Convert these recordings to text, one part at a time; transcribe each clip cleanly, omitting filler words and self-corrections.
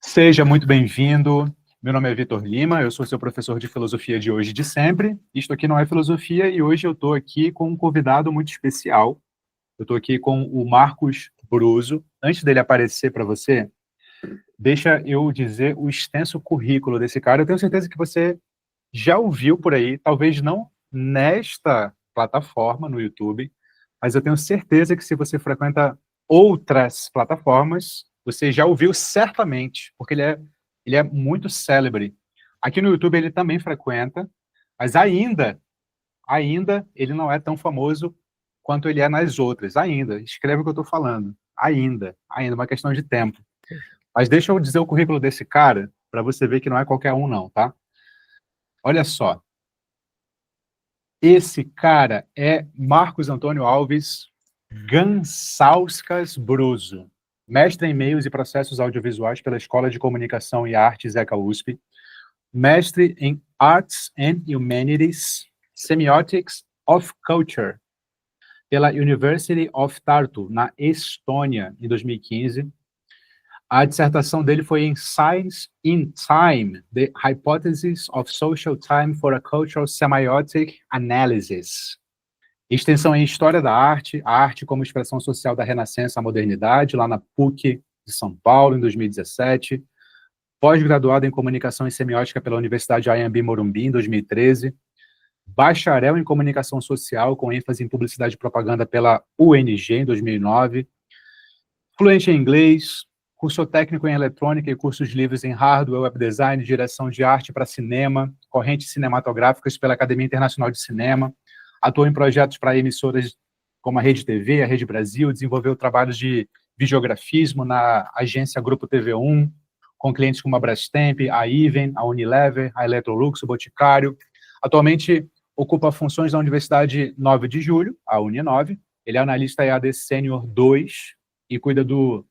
Seja muito bem-vindo. Meu nome é Vitor Lima, eu sou seu professor de filosofia de hoje e de sempre. Isto aqui não é filosofia e hoje eu estou aqui com um convidado muito especial. Eu estou aqui com o Marcos Bruso. Antes dele aparecer para você, deixa eu dizer o extenso currículo desse cara. Eu tenho certeza que você já ouviu por aí, talvez não nesta plataforma no YouTube, mas eu tenho certeza que se você frequenta outras plataformas, você já ouviu certamente, porque ele é muito célebre. Aqui no YouTube ele também frequenta, mas ainda ele não é tão famoso quanto ele é nas outras. Ainda, escreve o que eu estou falando. Ainda, uma questão de tempo. Mas deixa eu dizer o currículo desse cara, para você ver que não é qualquer um não, tá? Olha só. Esse cara é Marcos Antônio Alves Gansauskas Bruso, mestre em Meios e Processos Audiovisuais pela Escola de Comunicação e Artes ECA USP, mestre em Arts and Humanities, Semiotics of Culture, pela University of Tartu, na Estônia, em 2015. A dissertação dele foi em Science in Time, The Hypothesis of Social Time for a Cultural Semiotic Analysis. Extensão em História da Arte, a arte como expressão social da Renascença à Modernidade, lá na PUC de São Paulo, em 2017. Pós-graduado em Comunicação e Semiótica pela Universidade Anhembi Morumbi, em 2013. Bacharel em Comunicação Social, com ênfase em Publicidade e Propaganda pela UNG, em 2009. Fluente em inglês, curso técnico em eletrônica e cursos livres em hardware, web design, direção de arte para cinema, correntes cinematográficas pela Academia Internacional de Cinema, atuou em projetos para emissoras como a Rede TV, a Rede Brasil, desenvolveu trabalhos de videografismo na agência Grupo TV1, com clientes como a Brastemp, a Even, a Unilever, a Electrolux, o Boticário. Atualmente ocupa funções na Universidade 9 de Julho, a Uni9. Ele é analista EAD Sênior 2 e cuida do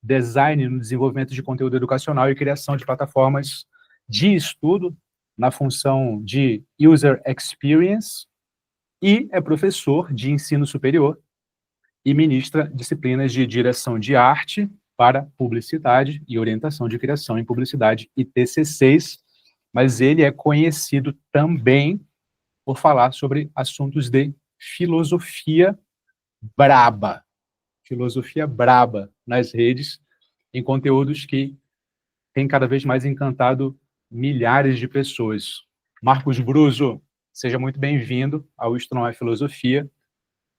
design no desenvolvimento de conteúdo educacional e criação de plataformas de estudo na função de User Experience e é professor de ensino superior e ministra disciplinas de direção de arte para publicidade e orientação de criação em publicidade e TCCs, mas ele é conhecido também por falar sobre assuntos de filosofia braba nas redes, em conteúdos que têm cada vez mais encantado milhares de pessoas. Marcos Bruso, seja muito bem-vindo ao Isto Não é Filosofia,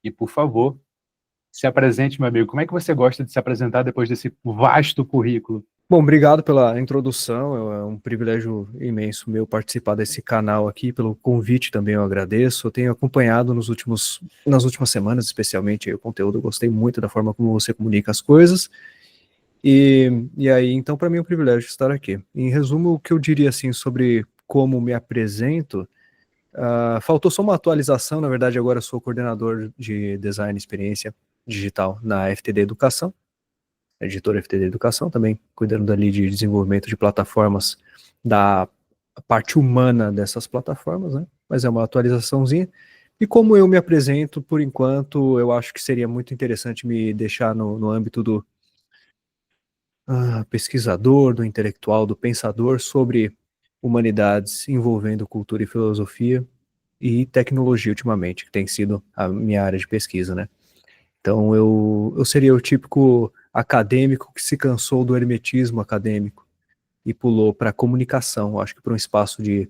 e, por favor, se apresente, meu amigo. Como é que você gosta de se apresentar depois desse vasto currículo? Bom, obrigado pela introdução, é um privilégio imenso meu participar desse canal aqui, pelo convite também eu agradeço. Eu tenho acompanhado nas últimas semanas, especialmente, o conteúdo, eu gostei muito da forma como você comunica as coisas, e aí, então, para mim é um privilégio estar aqui. Em resumo, o que eu diria, assim, sobre como me apresento, faltou só uma atualização, na verdade, agora eu sou coordenador de Design e Experiência Digital na FTD Educação, editora FTD Educação, também cuidando ali de desenvolvimento de plataformas, da parte humana dessas plataformas, né? Mas é uma atualizaçãozinha. E como eu me apresento, por enquanto, eu acho que seria muito interessante me deixar no âmbito do pesquisador, do intelectual, do pensador sobre humanidades envolvendo cultura e filosofia e tecnologia ultimamente, que tem sido a minha área de pesquisa, né? Então eu seria o típico acadêmico que se cansou do hermetismo acadêmico e pulou para a comunicação, acho que para um espaço de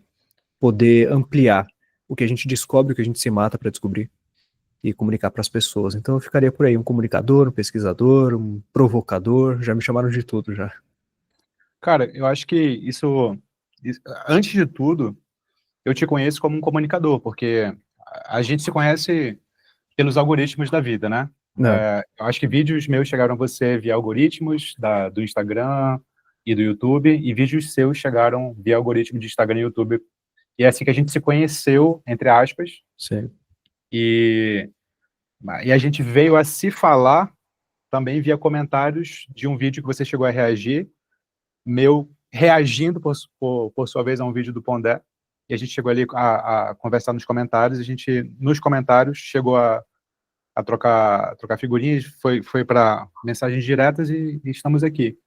poder ampliar o que a gente descobre, o que a gente se mata para descobrir e comunicar para as pessoas. Então eu ficaria por aí, um comunicador, um pesquisador, um provocador, já me chamaram de tudo já. Cara, eu acho que isso antes de tudo, eu te conheço como um comunicador, porque a gente se conhece pelos algoritmos da vida, né? Eu acho que vídeos meus chegaram a você via algoritmos do Instagram e do YouTube, e vídeos seus chegaram via algoritmo de Instagram e YouTube. E é assim que a gente se conheceu, entre aspas. Sim. E a gente veio a se falar também via comentários de um vídeo que você chegou a reagir, meu reagindo, por sua vez, a um vídeo do Pondé, e a gente chegou ali a conversar nos comentários, e a gente, nos comentários, chegou a a trocar figurinhas, foi para mensagens diretas e estamos aqui.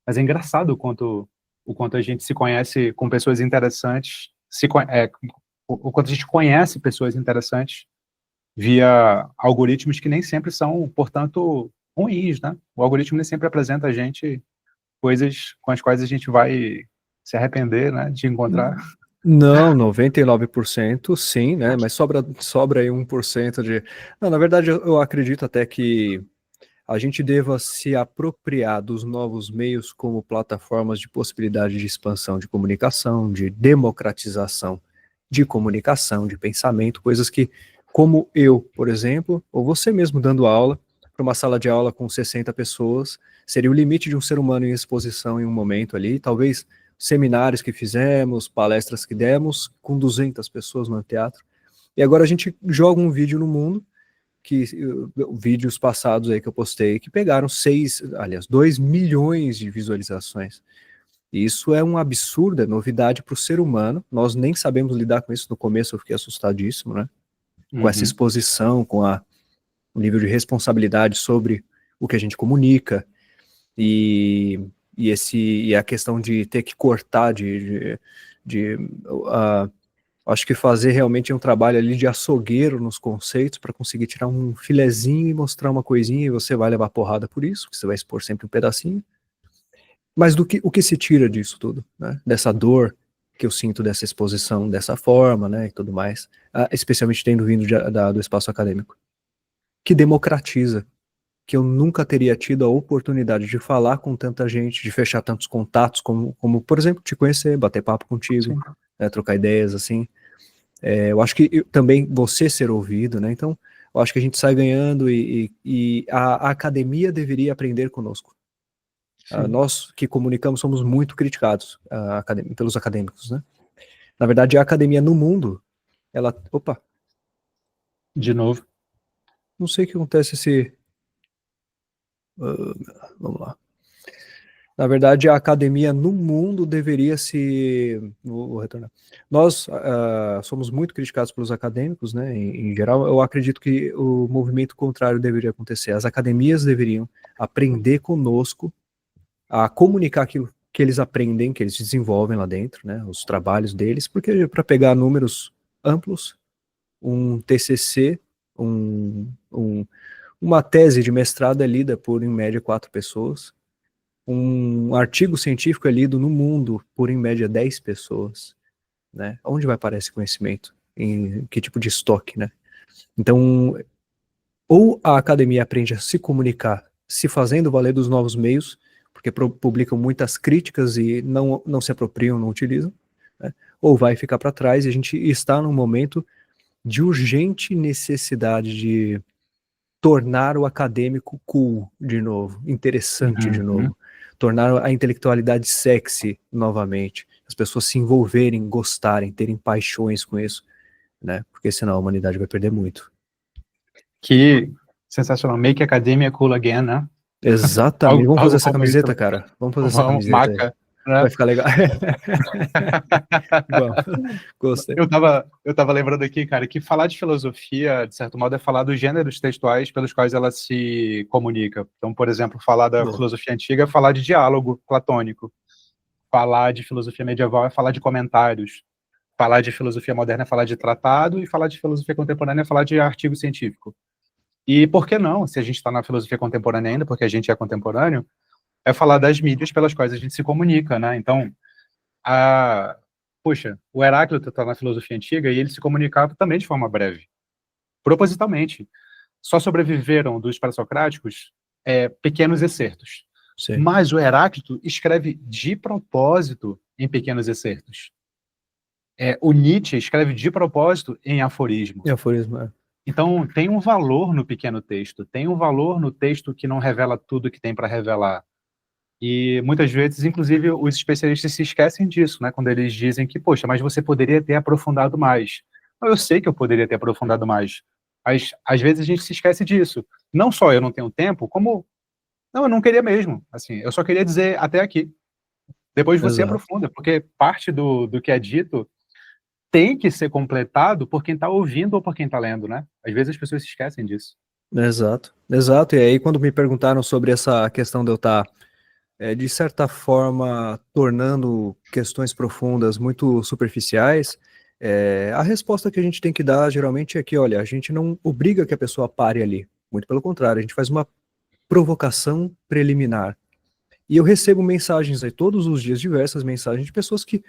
Mas é engraçado o quanto a gente se conhece com pessoas interessantes, o quanto a gente conhece pessoas interessantes via algoritmos que nem sempre são, portanto, ruins, né? O algoritmo nem sempre apresenta a gente coisas com as quais a gente vai se arrepender, né, de encontrar. Não, 99% sim, né? Mas sobra aí 1% de. Não, na verdade, eu acredito até que a gente deva se apropriar dos novos meios como plataformas de possibilidade de expansão de comunicação, de democratização de comunicação, de pensamento, coisas que, como eu, por exemplo, ou você mesmo dando aula para uma sala de aula com 60 pessoas, seria o limite de um ser humano em exposição em um momento ali, talvez seminários que fizemos, palestras que demos, com 200 pessoas no teatro. E agora a gente joga um vídeo no mundo, vídeos passados aí que eu postei, que pegaram 2 milhões de visualizações. E isso é um absurdo, é novidade para o ser humano. Nós nem sabemos lidar com isso. No começo eu fiquei assustadíssimo, né? Com essa exposição, com o nível de responsabilidade sobre o que a gente comunica, e a questão de ter que cortar, acho que fazer realmente um trabalho ali de açougueiro nos conceitos para conseguir tirar um filezinho e mostrar uma coisinha, e você vai levar porrada por isso, porque você vai expor sempre um pedacinho. Mas o que se tira disso tudo, né? Dessa dor que eu sinto dessa exposição dessa forma, né, e tudo mais, especialmente tendo vindo do espaço acadêmico, que democratiza, que eu nunca teria tido a oportunidade de falar com tanta gente, de fechar tantos contatos, como por exemplo, te conhecer, bater papo contigo, né, trocar ideias, assim. Eu acho que também você ser ouvido, né, então eu acho que a gente sai ganhando e a academia deveria aprender conosco. Nós que comunicamos somos muito criticados pelos acadêmicos, né. Na verdade, a academia no mundo, ela... Opa! De novo. Não sei o que acontece vamos lá. Na verdade, a academia no mundo deveria se... Vou retornar. Nós somos muito criticados pelos acadêmicos, né, em geral. Eu acredito que o movimento contrário deveria acontecer. As academias deveriam aprender conosco a comunicar aquilo que eles aprendem, que eles desenvolvem lá dentro, né, os trabalhos deles, porque para pegar números amplos, um TCC, uma tese de mestrado é lida por, em média, 4 pessoas. Um artigo científico é lido no mundo por, em média, 10 pessoas, né? Onde vai parar esse conhecimento? Em que tipo de estoque, né? Então, ou a academia aprende a se comunicar, se fazendo valer dos novos meios, porque publicam muitas críticas e não se apropriam, não utilizam, né? Ou vai ficar para trás, e a gente está num momento de urgente necessidade de tornar o acadêmico cool de novo, interessante de novo, tornar a intelectualidade sexy novamente, as pessoas se envolverem, gostarem, terem paixões com isso, né? Porque senão a humanidade vai perder muito. Que sensacional. Make Academia Cool Again, né? Exatamente. Vamos fazer essa camiseta, isso. cara. Vamos fazer essa camiseta Maca, aí. né? Vai ficar legal. Bom, gostei. Eu tava lembrando aqui, cara, que falar de filosofia, de certo modo, é falar dos gêneros textuais pelos quais ela se comunica. Então, por exemplo, falar da filosofia antiga é falar de diálogo platônico. Falar de filosofia medieval é falar de comentários. Falar de filosofia moderna é falar de tratado, e falar de filosofia contemporânea é falar de artigo científico. E por que não, se a gente está na filosofia contemporânea ainda, porque a gente é contemporâneo, é falar das mídias pelas quais a gente se comunica, né? Então, puxa, o Heráclito está na filosofia antiga e ele se comunicava também de forma breve, propositalmente. Só sobreviveram dos pré-socráticos pequenos excertos. Sim. Mas o Heráclito escreve de propósito em pequenos excertos. O Nietzsche escreve de propósito em aforismo. Em aforismo, é. Então, tem um valor no pequeno texto, tem um valor no texto que não revela tudo que tem para revelar. E muitas vezes, inclusive, os especialistas se esquecem disso, né? Quando eles dizem que, poxa, mas você poderia ter aprofundado mais. Eu sei que eu poderia ter aprofundado mais, mas às vezes a gente se esquece disso. Não só eu não tenho tempo, como... Não, eu não queria mesmo. Assim, eu só queria dizer até aqui. Depois você aprofunda, porque parte do que é dito tem que ser completado por quem está ouvindo ou por quem está lendo, né? Às vezes as pessoas se esquecem disso. Exato, exato. E aí, quando me perguntaram sobre essa questão de eu estar, de certa forma, tornando questões profundas muito superficiais, a resposta que a gente tem que dar geralmente é que, olha, a gente não obriga que a pessoa pare ali. Muito pelo contrário, a gente faz uma provocação preliminar. E eu recebo mensagens aí todos os dias, diversas mensagens de pessoas que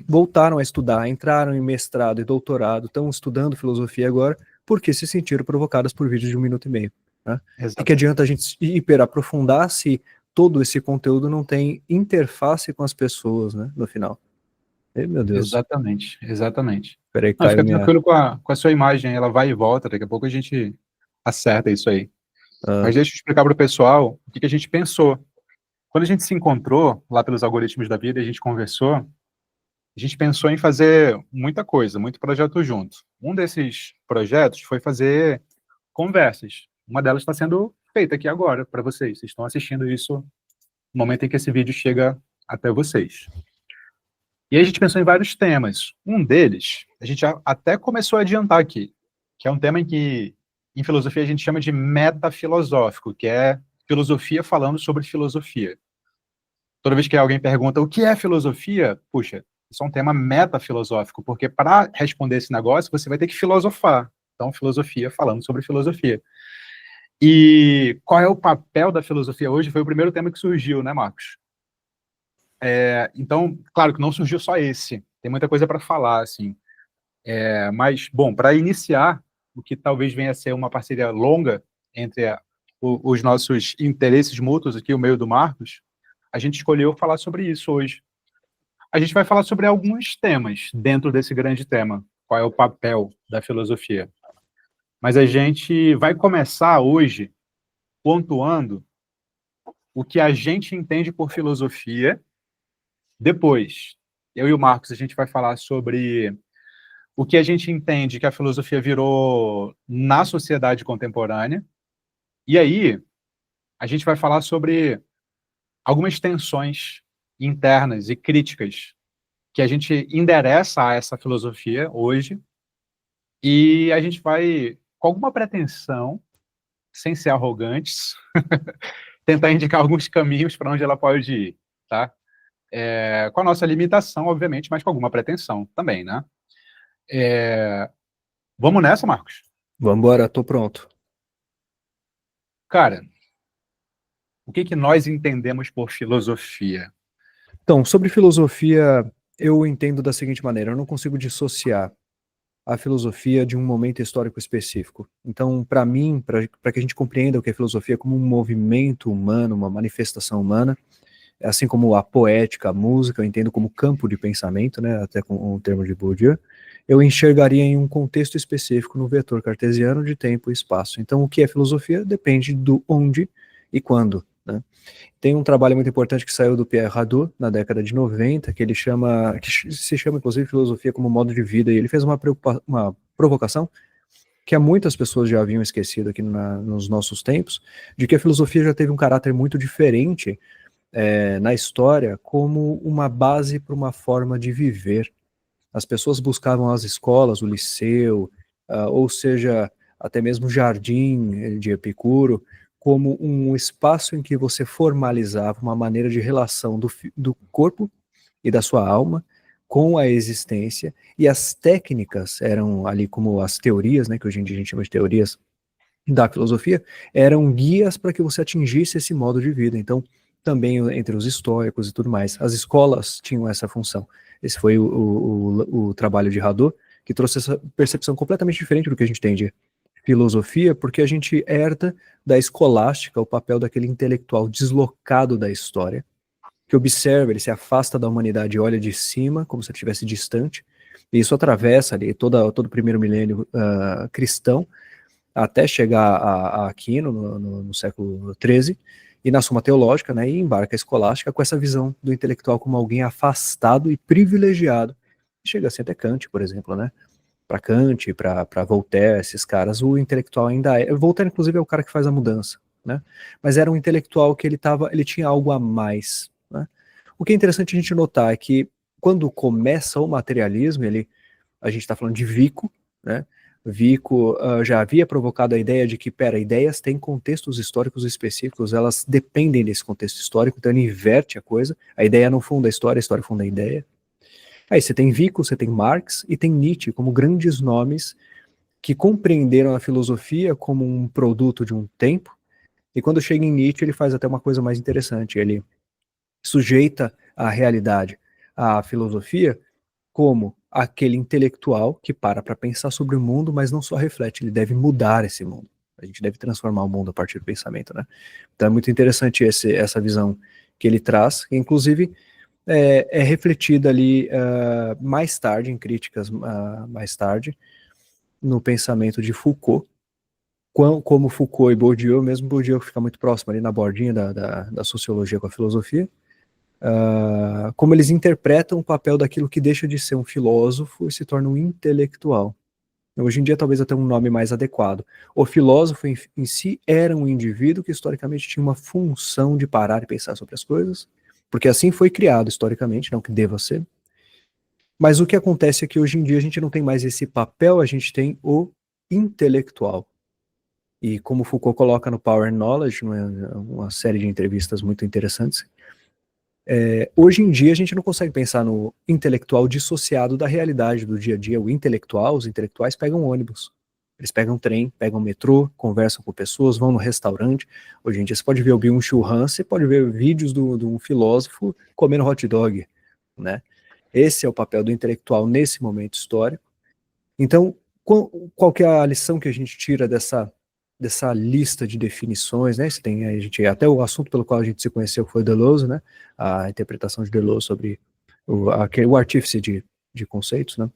voltaram a estudar, entraram em mestrado e doutorado, estão estudando filosofia agora, porque se sentiram provocadas por vídeos de 1 minuto e meio. Né? O que Exato. adianta a gente hiper aprofundar se todo esse conteúdo não tem interface com as pessoas, né, no final? Meu Deus, Exatamente, exatamente. peraí, Não, caiu fica minha... tranquilo com a sua imagem, ela vai e volta, daqui a pouco a gente acerta isso aí. Ah, Mas deixa eu explicar para o pessoal o que a gente pensou. Quando a gente se encontrou lá pelos algoritmos da vida e a gente conversou, a gente pensou em fazer muita coisa, muito projeto junto. Um desses projetos foi fazer conversas. Uma delas está sendo feita aqui agora para vocês. Vocês estão assistindo isso no momento em que esse vídeo chega até vocês. E aí a gente pensou em vários temas. Um deles, a gente até começou a adiantar aqui, que é um tema em que, em filosofia, a gente chama de metafilosófico, que é filosofia falando sobre filosofia. Toda vez que alguém pergunta o que é filosofia, puxa, isso é um tema metafilosófico, porque para responder esse negócio, você vai ter que filosofar. Então, filosofia falando sobre filosofia. E qual é o papel da filosofia hoje? Foi o primeiro tema que surgiu, né, Marcos? Então, claro que não surgiu só esse. Tem muita coisa para falar, assim. Mas, bom, para iniciar, o que talvez venha a ser uma parceria longa entre os nossos interesses mútuos aqui, o meio do Marcos, a gente escolheu falar sobre isso hoje. A gente vai falar sobre alguns temas dentro desse grande tema, qual é o papel da filosofia. Mas a gente vai começar hoje pontuando o que a gente entende por filosofia. Depois, eu e o Marcos, a gente vai falar sobre o que a gente entende que a filosofia virou na sociedade contemporânea. E aí, a gente vai falar sobre algumas tensões internas e críticas que a gente endereça a essa filosofia hoje, e a gente vai, com alguma pretensão, sem ser arrogantes, tentar indicar alguns caminhos para onde ela pode ir, tá? Com a nossa limitação, obviamente, mas com alguma pretensão também, né? Vamos nessa, Marcos? vamos embora, tô pronto. Cara, o que nós entendemos por filosofia? Então, sobre filosofia, eu entendo da seguinte maneira, eu não consigo dissociar a filosofia de um momento histórico específico. Então, para mim, para que a gente compreenda o que é filosofia como um movimento humano, uma manifestação humana, assim como a poética, a música, eu entendo como campo de pensamento, né, até com o termo de Bourdieu, eu enxergaria em um contexto específico no vetor cartesiano de tempo e espaço. Então, o que é filosofia depende do onde e quando, né? Tem um trabalho muito importante que saiu do Pierre Hadot na década de 90, que ele chama, que se chama inclusive filosofia como modo de vida, e ele fez uma provocação que muitas pessoas já haviam esquecido aqui nos nossos tempos, de que a filosofia já teve um caráter muito diferente na história como uma base para uma forma de viver. As pessoas buscavam as escolas, o liceu, ou seja, até mesmo o jardim de Epicuro, como um espaço em que você formalizava uma maneira de relação do corpo e da sua alma com a existência, e as técnicas eram ali como as teorias, né, que hoje em dia a gente chama de teorias da filosofia, eram guias para que você atingisse esse modo de vida. Então, também entre os estoicos e tudo mais, as escolas tinham essa função. Esse foi o trabalho de Hadot, que trouxe essa percepção completamente diferente do que a gente tem de filosofia, porque a gente herda da escolástica o papel daquele intelectual deslocado da história, que observa, ele se afasta da humanidade e olha de cima, como se ele estivesse distante, e isso atravessa ali todo o primeiro milênio cristão, até chegar a Aquino no século XIII, e na Suma Teológica, né, e embarca a escolástica com essa visão do intelectual como alguém afastado e privilegiado. Chega assim até Kant, por exemplo, né? Para Kant, para Voltaire, esses caras, o intelectual ainda é. Voltaire, inclusive, é o cara que faz a mudança, né? Mas era um intelectual que ele tinha algo a mais, né? O que é interessante a gente notar é que quando começa o materialismo, a gente está falando de Vico, né? Vico já havia provocado a ideia de que, ideias têm contextos históricos específicos, elas dependem desse contexto histórico, então ele inverte a coisa, a ideia não funda a história funda a ideia. Aí você tem Vico, você tem Marx e tem Nietzsche como grandes nomes que compreenderam a filosofia como um produto de um tempo, e quando chega em Nietzsche ele faz até uma coisa mais interessante, ele sujeita a realidade à filosofia como aquele intelectual que para pensar sobre o mundo, mas não só reflete, ele deve mudar esse mundo. A gente deve transformar o mundo a partir do pensamento, né? Então é muito interessante essa visão que ele traz, que inclusive é refletida ali mais tarde, em críticas mais tarde, no pensamento de Foucault, como Foucault e Bourdieu, mesmo Bourdieu que fica muito próximo ali na bordinha da sociologia com a filosofia, como eles interpretam o papel daquilo que deixa de ser um filósofo e se torna um intelectual. Hoje em dia, talvez até um nome mais adequado. O filósofo em si era um indivíduo que historicamente tinha uma função de parar e pensar sobre as coisas, porque assim foi criado historicamente, não que deva ser. Mas o que acontece é que hoje em dia a gente não tem mais esse papel, a gente tem o intelectual. E como Foucault coloca no Power and Knowledge, uma série de entrevistas muito interessantes, hoje em dia a gente não consegue pensar no intelectual dissociado da realidade do dia a dia. Os intelectuais pegam ônibus, eles pegam trem, pegam metrô, conversam com pessoas, vão no restaurante. Hoje em dia você pode ver o Byung-Chul Han, você pode ver vídeos de um filósofo comendo hot dog, né? Esse é o papel do intelectual nesse momento histórico. Então, qual que é a lição que a gente tira dessa lista de definições, né? Até o assunto pelo qual a gente se conheceu foi Deleuze, né? A interpretação de Deleuze sobre o artífice de conceitos, né?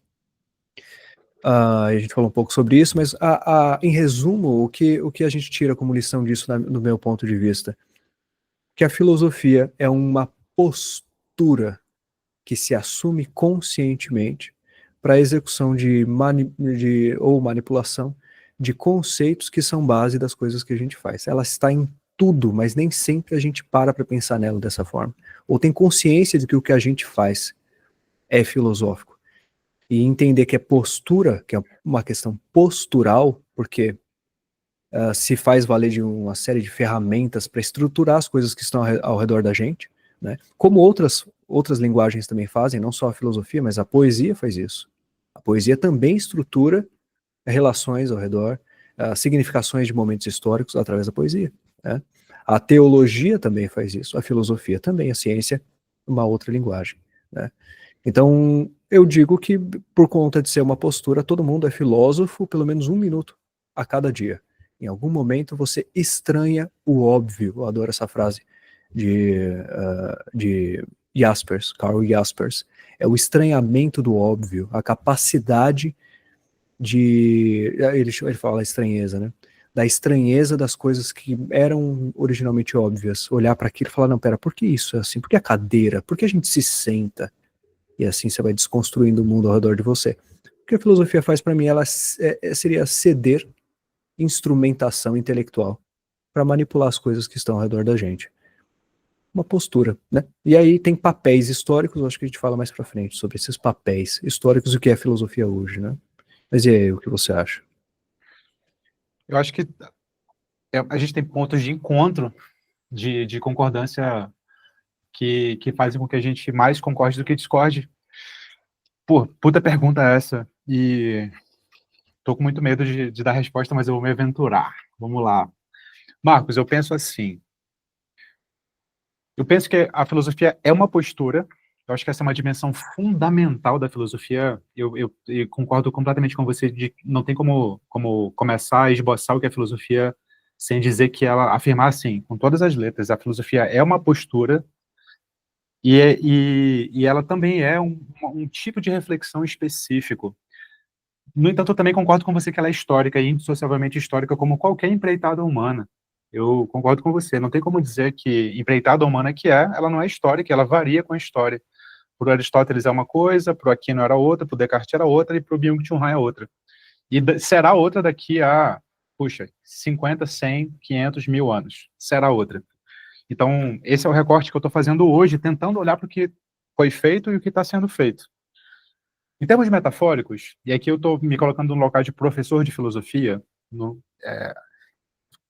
A gente falou um pouco sobre isso, mas em resumo, o que a gente tira como lição disso, no meu ponto de vista, que a filosofia é uma postura que se assume conscientemente para a execução ou manipulação de conceitos que são base das coisas que a gente faz. Ela está em tudo, mas nem sempre a gente para pensar nela dessa forma. Ou tem consciência de que o que a gente faz é filosófico. E entender que é postura, que é uma questão postural, porque se faz valer de uma série de ferramentas para estruturar as coisas que estão ao redor da gente, né? Como outras linguagens também fazem, não só a filosofia, mas a poesia faz isso. A poesia também estrutura relações ao redor, significações de momentos históricos através da poesia, né? A teologia também faz isso, a filosofia também, a ciência, uma outra linguagem, né? Então, eu digo que por conta de ser uma postura, todo mundo é filósofo pelo menos 1 minuto a cada dia. Em algum momento você estranha o óbvio. Eu adoro essa frase de Jaspers, Karl Jaspers. É o estranhamento do óbvio, a capacidade ele fala estranheza, né? Da estranheza das coisas que eram originalmente óbvias. Olhar para aquilo e falar, não, pera, por que isso é assim? Por que a cadeira? Por que a gente se senta? E assim você vai desconstruindo o mundo ao redor de você. O que a filosofia faz para mim, ela seria ceder instrumentação intelectual para manipular as coisas que estão ao redor da gente. Uma postura, né? E aí tem papéis históricos, acho que a gente fala mais para frente sobre esses papéis históricos e o que é filosofia hoje, né? Mas e aí, o que você acha? Eu acho que a gente tem pontos de encontro, de concordância que fazem com que a gente mais concorde do que discorde. Pô, puta pergunta essa. E tô com muito medo de dar resposta, mas eu vou me aventurar. Vamos lá. Marcos, eu penso assim. Eu penso que a filosofia é uma postura. Eu acho que essa é uma dimensão fundamental da filosofia. Eu concordo completamente com você de que não tem como começar a esboçar o que é filosofia sem dizer que ela afirmar assim, com todas as letras, a filosofia é uma postura e ela também é um tipo de reflexão específico. No entanto, eu também concordo com você que ela é histórica e indissociavelmente histórica como qualquer empreitada humana. Eu concordo com você. Não tem como dizer que empreitada humana que ela não é histórica, ela varia com a história. Para o Aristóteles é uma coisa, para o Aquino era outra, para o Descartes era outra e para o Byung-Chul Han é outra. E será outra daqui a, 50, 100, 500, 1000 anos. Será outra. Então, esse é o recorte que eu estou fazendo hoje, tentando olhar para o que foi feito e o que está sendo feito. Em termos metafóricos, e aqui eu estou me colocando no local de professor de filosofia,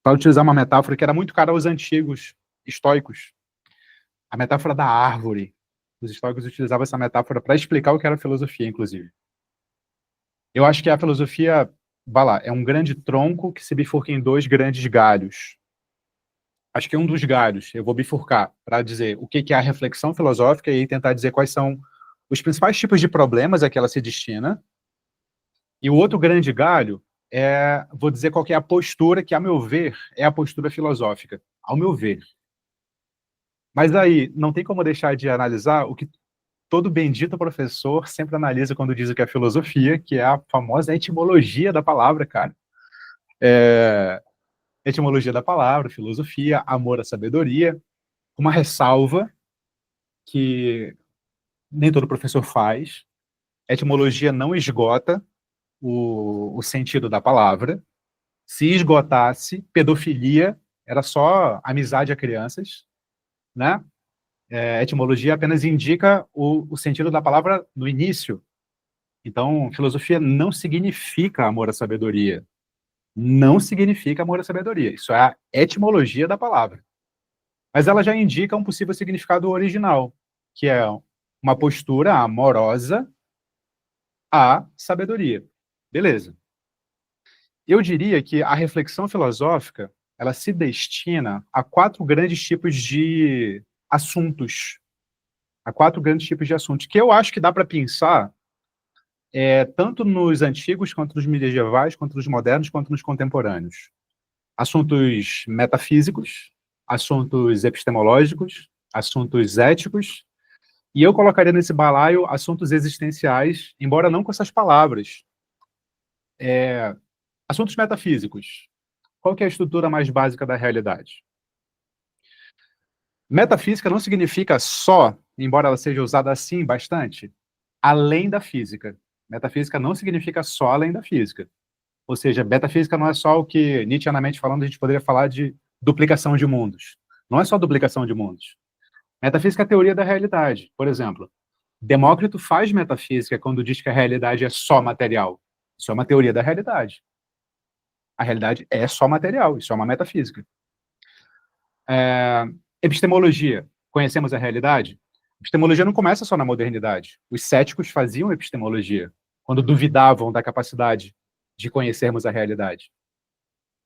para utilizar uma metáfora que era muito cara aos antigos estoicos, a metáfora da árvore. Os estoicos utilizavam essa metáfora para explicar o que era filosofia, inclusive. Eu acho que a filosofia, vai lá, é um grande tronco que se bifurca em dois grandes galhos. Acho que um dos galhos eu vou bifurcar para dizer o que é a reflexão filosófica e tentar dizer quais são os principais tipos de problemas a que ela se destina. E o outro grande galho vou dizer qual que é a postura que, a meu ver, é a postura filosófica. Ao meu ver. Mas aí, não tem como deixar de analisar o que todo bendito professor sempre analisa quando diz o que é filosofia, que é a famosa etimologia da palavra, cara. Etimologia da palavra, filosofia, amor à sabedoria, uma ressalva que nem todo professor faz. Etimologia não esgota o sentido da palavra. Se esgotasse, pedofilia era só amizade a crianças, né? Etimologia apenas indica o sentido da palavra no início. Então, filosofia não significa amor à sabedoria. Não significa amor à sabedoria. Isso é a etimologia da palavra. Mas ela já indica um possível significado original, que é uma postura amorosa à sabedoria. Beleza. Eu diria que a reflexão filosófica, ela se destina a 4 grandes tipos de assuntos. A 4 grandes tipos de assuntos, que eu acho que dá para pensar tanto nos antigos, quanto nos medievais, quanto nos modernos, quanto nos contemporâneos. Assuntos metafísicos, assuntos epistemológicos, assuntos éticos, e eu colocaria nesse balaio assuntos existenciais, embora não com essas palavras. Assuntos metafísicos. Qual que é a estrutura mais básica da realidade? Metafísica não significa só, embora ela seja usada assim bastante, além da física. Metafísica não significa só além da física. Ou seja, metafísica não é só o que, nietzscheanamente falando, a gente poderia falar de duplicação de mundos. Não é só duplicação de mundos. Metafísica é a teoria da realidade. Por exemplo, Demócrito faz metafísica quando diz que a realidade é só material. Isso é uma teoria da realidade. A realidade é só material, isso é uma metafísica. Epistemologia. Conhecemos a realidade? Epistemologia não começa só na modernidade. Os céticos faziam epistemologia quando duvidavam da capacidade de conhecermos a realidade.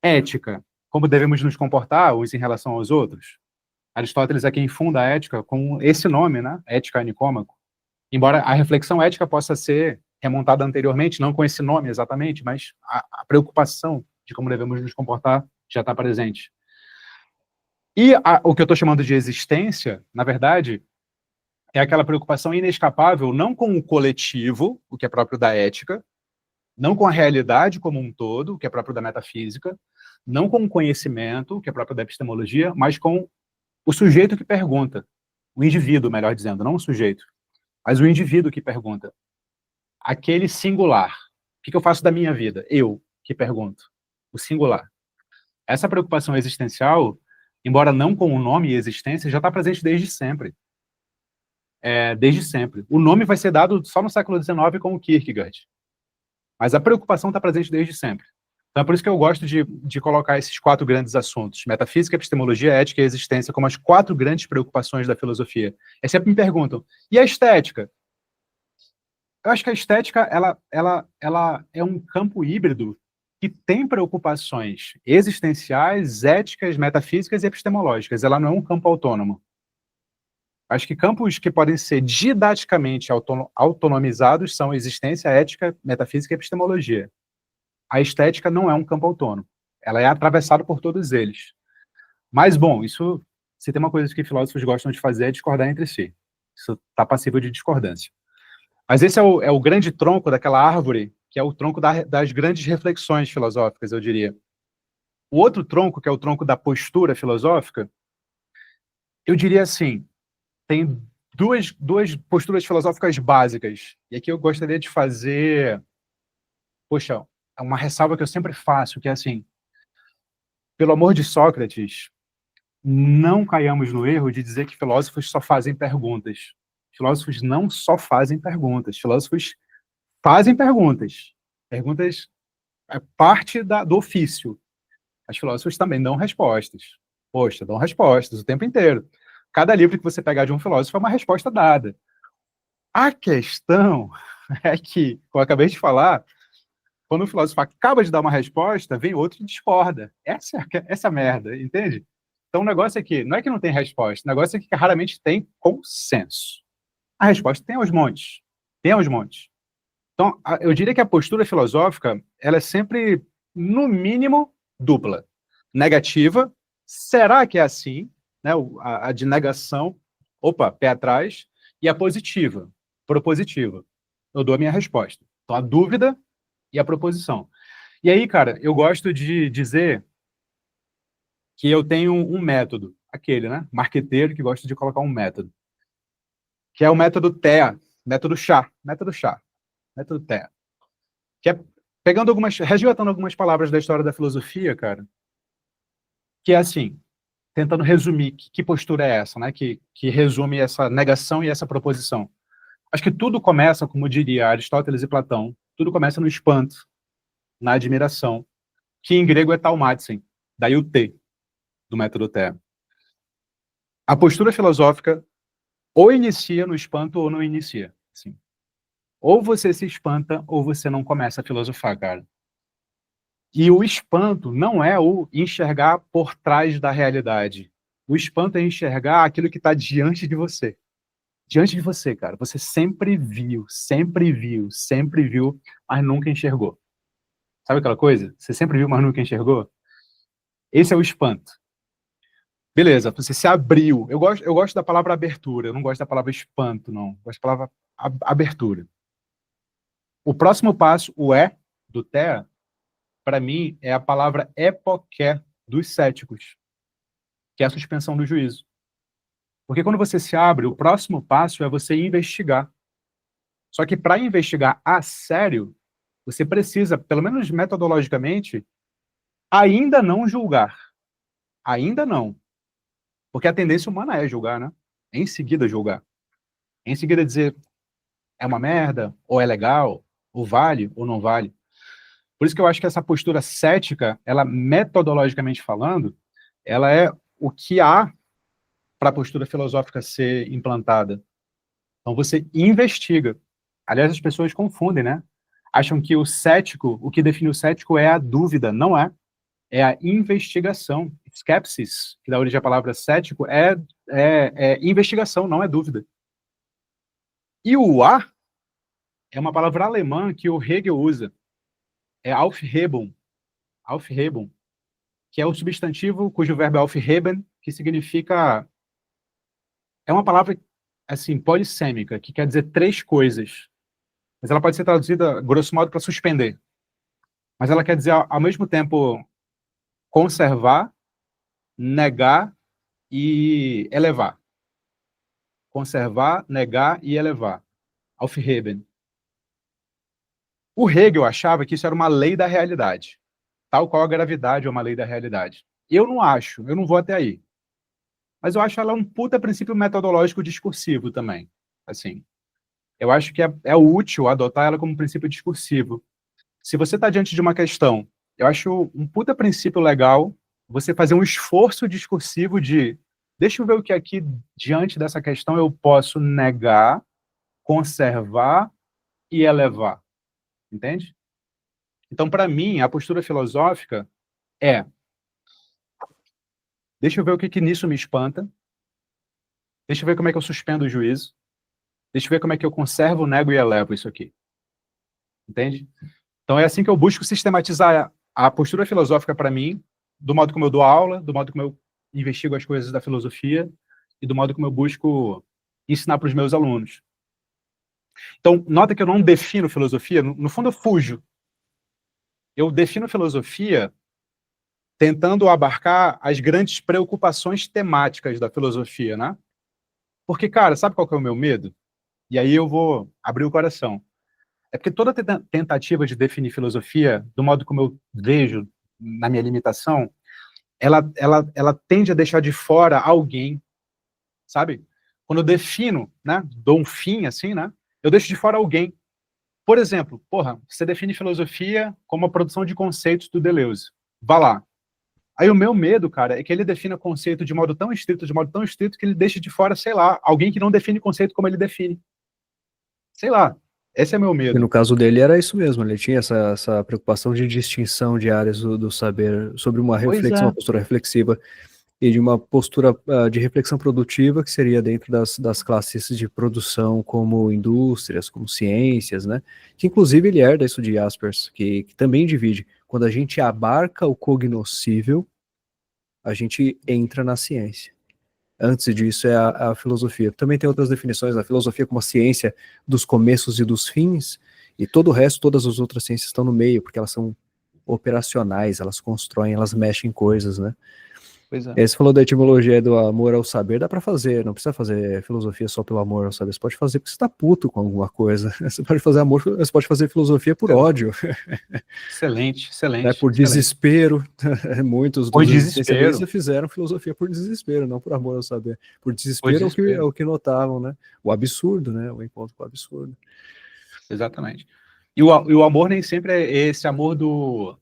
Ética. Como devemos nos comportar uns em relação aos outros? Aristóteles é quem funda a ética com esse nome, né? Ética Nicômaco. Embora a reflexão ética possa ser remontada anteriormente, não com esse nome exatamente, mas a preocupação de como devemos nos comportar já está presente. E o que eu estou chamando de existência, na verdade, é aquela preocupação inescapável, não com o coletivo, o que é próprio da ética, não com a realidade como um todo, o que é próprio da metafísica, não com o conhecimento, o que é próprio da epistemologia, mas com o sujeito que pergunta, o indivíduo, melhor dizendo, não o sujeito, mas o indivíduo que pergunta. Aquele singular. O que eu faço da minha vida? Eu que pergunto. O singular. Essa preocupação existencial, embora não com o nome e existência, já está presente desde sempre. Desde sempre. O nome vai ser dado só no século XIX com o Kierkegaard. Mas a preocupação está presente desde sempre. Então é por isso que eu gosto de colocar esses 4 grandes assuntos, metafísica, epistemologia, ética e existência, como as 4 grandes preocupações da filosofia. Aí sempre me perguntam, e a estética? Eu acho que a estética ela é um campo híbrido que tem preocupações existenciais, éticas, metafísicas e epistemológicas. Ela não é um campo autônomo. Acho que campos que podem ser didaticamente autonomizados são existência, ética, metafísica e epistemologia. A estética não é um campo autônomo. Ela é atravessada por todos eles. Mas, bom, isso, se tem uma coisa que filósofos gostam de fazer, é discordar entre si. Isso está passível de discordância. Mas esse é o grande tronco daquela árvore, que é o tronco das grandes reflexões filosóficas, eu diria. O outro tronco, que é o tronco da postura filosófica, eu diria assim, tem duas posturas filosóficas básicas. E aqui eu gostaria de fazer, poxa, uma ressalva que eu sempre faço, que é assim, pelo amor de Sócrates, não caiamos no erro de dizer que filósofos só fazem perguntas. Filósofos não só fazem perguntas, filósofos fazem perguntas. Perguntas é parte do ofício. As filósofos também dão respostas. Poxa, dão respostas o tempo inteiro. Cada livro que você pegar de um filósofo é uma resposta dada. A questão é que, como eu acabei de falar, quando o filósofo acaba de dar uma resposta, vem outro e discorda. Essa é a merda, entende? Então o negócio é que, não é que não tem resposta, o negócio é que raramente tem consenso. A resposta tem aos montes. Tem aos montes. Então, eu diria que a postura filosófica, ela é sempre, no mínimo, dupla. Negativa, será que é assim? Né? A de negação, opa, pé atrás. E a positiva, propositiva. Eu dou a minha resposta. Então, a dúvida e a proposição. E aí, cara, eu gosto de dizer que eu tenho um método, aquele, né? Marqueteiro que gosta de colocar um método, que é o método TEA, método chá, método chá, método TEA. Que é pegando resgatando algumas palavras da história da filosofia, cara, que é assim, tentando resumir que postura é essa, né? Que resume essa negação e essa proposição. Acho que tudo começa, como diria Aristóteles e Platão, tudo começa no espanto, na admiração, que em grego é taumatzen, daí o T, do método TEA. A postura filosófica ou inicia no espanto ou não inicia. Assim. Ou você se espanta ou você não começa a filosofar, cara. E o espanto não é o enxergar por trás da realidade. O espanto é enxergar aquilo que está diante de você. Diante de você, cara. Você sempre viu, sempre viu, sempre viu, mas nunca enxergou. Sabe aquela coisa? Você sempre viu, mas nunca enxergou? Esse é o espanto. Beleza, você se abriu. Eu gosto da palavra abertura, eu não gosto da palavra espanto, não. Eu gosto da palavra abertura. O próximo passo, o do TEA, para mim, é a palavra epoché dos céticos, que é a suspensão do juízo. Porque quando você se abre, o próximo passo é você investigar. Só que para investigar a sério, você precisa, pelo menos metodologicamente, ainda não julgar. Ainda não. Porque a tendência humana é julgar, né? Em seguida julgar. Em seguida dizer, é uma merda, ou é legal, ou vale, ou não vale. Por isso que eu acho que essa postura cética, ela, metodologicamente falando, ela é o que há para a postura filosófica ser implantada. Então você investiga. Aliás, as pessoas confundem, né? Acham que o cético, o que define o cético é a dúvida. Não é. É a investigação. Skepsis, que dá origem à palavra cético, é investigação, não é dúvida. E o A é uma palavra alemã que o Hegel usa. É Aufhebung. Aufhebung, que é o substantivo cujo verbo é aufheben, que significa... É uma palavra, assim, polissêmica, que quer dizer três coisas. Mas ela pode ser traduzida, grosso modo, para suspender. Mas ela quer dizer, ao mesmo tempo, conservar, negar e elevar. Conservar, negar e elevar. Aufheben. O Hegel achava que isso era uma lei da realidade, tal qual a gravidade é uma lei da realidade. Eu não acho, eu não vou até aí. Mas eu acho ela um puta princípio metodológico discursivo também. Assim, eu acho que é útil adotar ela como princípio discursivo. Se você está diante de uma questão, eu acho um puta princípio legal você fazer um esforço discursivo de deixa eu ver o que aqui, diante dessa questão, eu posso negar, conservar e elevar. Entende? Então, para mim, a postura filosófica é deixa eu ver o que nisso me espanta, deixa eu ver como é que eu suspendo o juízo, deixa eu ver como é que eu conservo, nego e elevo isso aqui. Entende? Então é assim que eu busco sistematizar a postura filosófica para mim, do modo como eu dou aula, do modo como eu investigo as coisas da filosofia e do modo como eu busco ensinar para os meus alunos. Então, nota que eu não defino filosofia, no fundo eu fujo. Eu defino filosofia tentando abarcar as grandes preocupações temáticas da filosofia, né? Porque, cara, sabe qual que é o meu medo? E aí eu vou abrir o coração. É porque toda tentativa de definir filosofia, do modo como eu vejo na minha limitação, ela tende a deixar de fora alguém, sabe? Quando eu defino, né, dou um fim, assim, né, eu deixo de fora alguém. Por exemplo, porra, você define filosofia como a produção de conceitos do Deleuze. Vá lá. Aí o meu medo, cara, é que ele defina conceito de modo tão estrito, que ele deixe de fora, sei lá, alguém que não define conceito como ele define. Sei lá. Esse é meu E no medo. caso dele era isso mesmo, ele tinha essa preocupação de distinção de áreas do saber sobre uma Pois reflexão, é. uma postura reflexiva e de uma postura de reflexão produtiva que seria dentro das classes de produção como indústrias, como ciências, né? Que inclusive ele herda isso de Jaspers, que também divide. Quando a gente abarca o cognoscível, a gente entra na ciência. Antes disso é a filosofia. Também tem outras definições, a filosofia como a ciência dos começos e dos fins, e todo o resto, todas as outras ciências estão no meio, porque elas são operacionais, elas constroem, elas mexem em coisas, né? Pois é. Você falou da etimologia do amor ao saber, dá pra fazer, não precisa fazer filosofia só pelo amor ao saber, você pode fazer porque você tá puto com alguma coisa, você pode fazer amor, você pode fazer filosofia por ódio, Excelente, né, excelente, por excelente. desespero, muitos Por dos existencialistas desespero. fizeram filosofia por desespero, não por amor ao saber, por Por desespero é desespero. o que notavam, né, o absurdo, né, o encontro com o absurdo. Exatamente. E o amor nem sempre é esse amor do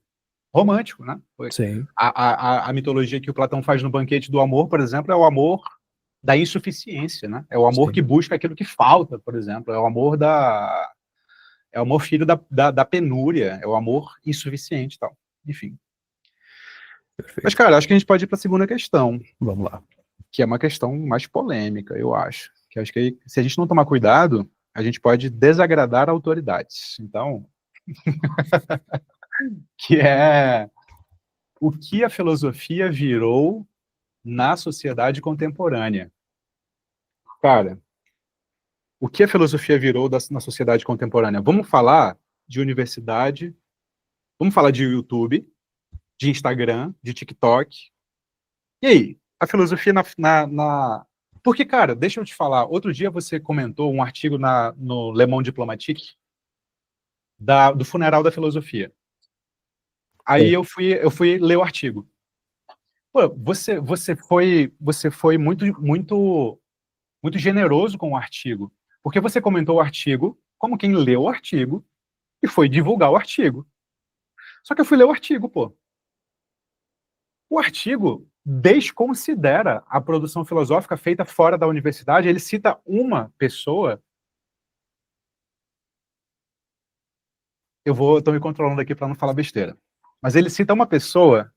romântico, né? Sim, A mitologia que o Platão faz no Banquete do Amor, por exemplo, é o amor da insuficiência, né? É o amor que sim, busca aquilo que falta, por exemplo. É o amor é o amor filho da penúria, é o amor insuficiente e tal. Enfim. Mas, perfeito. cara, acho que a gente pode ir para a segunda questão, Vamos lá. que é uma questão mais polêmica, eu acho. Que acho que se a gente não tomar cuidado, a gente pode desagradar autoridades. Então, que é o que a filosofia virou na sociedade contemporânea. Cara, o que a filosofia virou na sociedade contemporânea? Vamos falar de universidade, vamos falar de YouTube, de Instagram, de TikTok. E aí? A filosofia Porque, cara, deixa eu te falar, outro dia você comentou um artigo no Le Monde Diplomatique do funeral da filosofia. Aí Sim. eu fui ler o artigo. Pô, você foi muito generoso com o artigo, porque você comentou o artigo como quem leu o artigo e foi divulgar o artigo. Só que eu fui ler o artigo, pô. O artigo desconsidera a produção filosófica feita fora da universidade, ele cita uma pessoa. Estou me controlando aqui para não falar besteira. Mas ele cita uma pessoa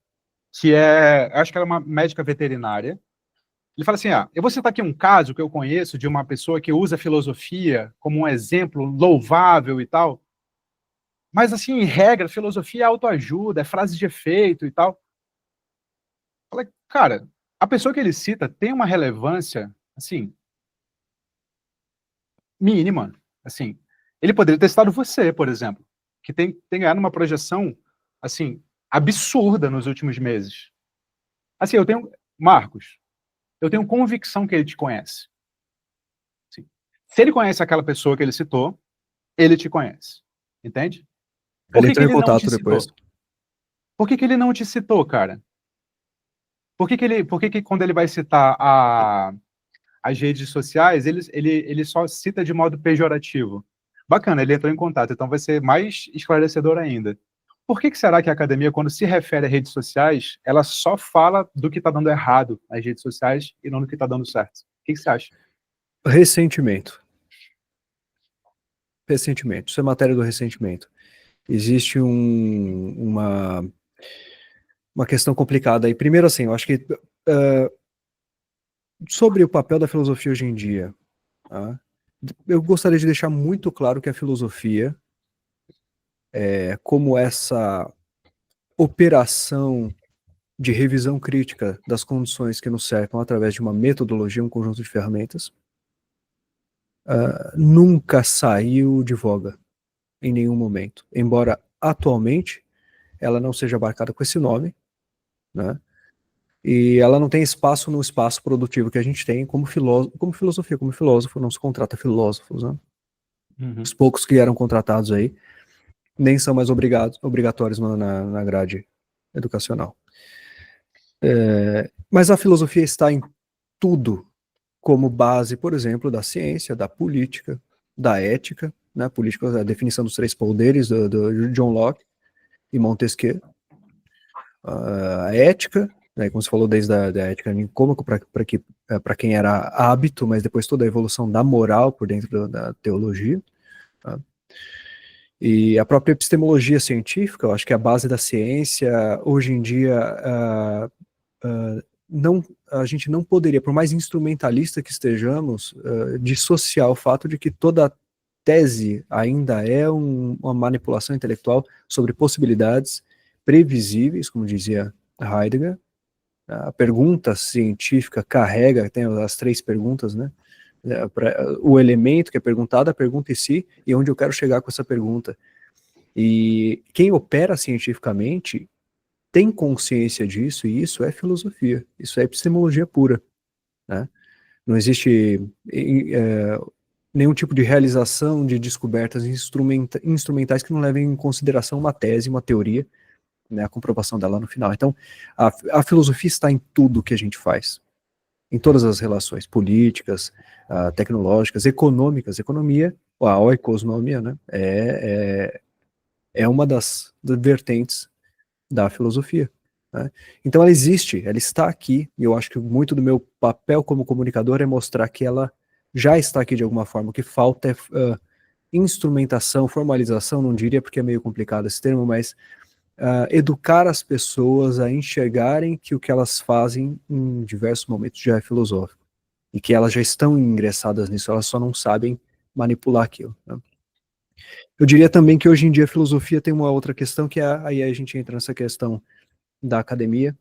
acho que ela é uma médica veterinária. Ele fala assim: eu vou citar aqui um caso que eu conheço de uma pessoa que usa a filosofia como um exemplo louvável e tal. Mas, assim, em regra, filosofia é autoajuda, é frase de efeito e tal. Fala, cara, a pessoa que ele cita tem uma relevância, assim, mínima. Assim, ele poderia ter citado você, por exemplo, que tem ganhado uma projeção, assim, absurda nos últimos meses. Assim, Marcos, eu tenho convicção que ele te conhece. Assim, se ele conhece aquela pessoa que ele citou, ele te conhece. Entende? Por Ele que que entrou em ele não te contato depois. citou? Por que que ele não te citou, cara? Por que que quando ele vai citar as redes sociais, ele só cita de modo pejorativo? Bacana, ele entrou em contato, então vai ser mais esclarecedor ainda. Por que que será que a academia, quando se refere a redes sociais, ela só fala do que está dando errado nas redes sociais e não do que está dando certo? O que que você acha? Ressentimento. Ressentimento. Isso é matéria do ressentimento. Existe uma questão complicada aí. Primeiro, assim, eu acho que sobre o papel da filosofia hoje em dia, tá? Eu gostaria de deixar muito claro que a filosofia é como essa operação de revisão crítica das condições que nos cercam através de uma metodologia, um conjunto de ferramentas, nunca saiu de voga em nenhum momento. Embora atualmente ela não seja abarcada com esse nome, né? E ela não tem espaço no espaço produtivo que a gente tem como filosofia, como filósofo, não se contrata filósofos, né? Uhum. Os poucos que eram contratados aí nem são mais obrigatórios na grade educacional. Mas a filosofia está em tudo como base, por exemplo, da ciência, da política, da ética, né, política, a definição dos 3 poderes do John Locke e Montesquieu, a ética, né, como você falou, desde a ética nicômaco para quem era hábito, mas depois toda a evolução da moral por dentro da teologia, tá? E a própria epistemologia científica, eu acho que é a base da ciência. Hoje em dia, a gente não poderia, por mais instrumentalista que estejamos, dissociar o fato de que toda tese ainda é uma manipulação intelectual sobre possibilidades previsíveis, como dizia Heidegger. A pergunta científica carrega, tem as 3 perguntas, né? O elemento que é perguntado, a pergunta em si, e onde eu quero chegar com essa pergunta. E quem opera cientificamente tem consciência disso, e isso é filosofia, isso é epistemologia pura, né? Não existe nenhum tipo de realização de descobertas instrumentais que não levem em consideração uma tese, uma teoria, né, a comprovação dela no final. Então, a filosofia está em tudo que a gente faz, em todas as relações políticas, tecnológicas, econômicas. Economia, a oikosnomia, né, é uma das vertentes da filosofia, né? Então ela existe, ela está aqui, e eu acho que muito do meu papel como comunicador é mostrar que ela já está aqui de alguma forma. O que falta é instrumentação, formalização, não diria porque é meio complicado esse termo, mas educar as pessoas a enxergarem que o que elas fazem em diversos momentos já é filosófico, e que elas já estão ingressadas nisso, elas só não sabem manipular aquilo, né? Eu diria também que hoje em dia a filosofia tem uma outra questão, que aí a gente entra nessa questão da academia,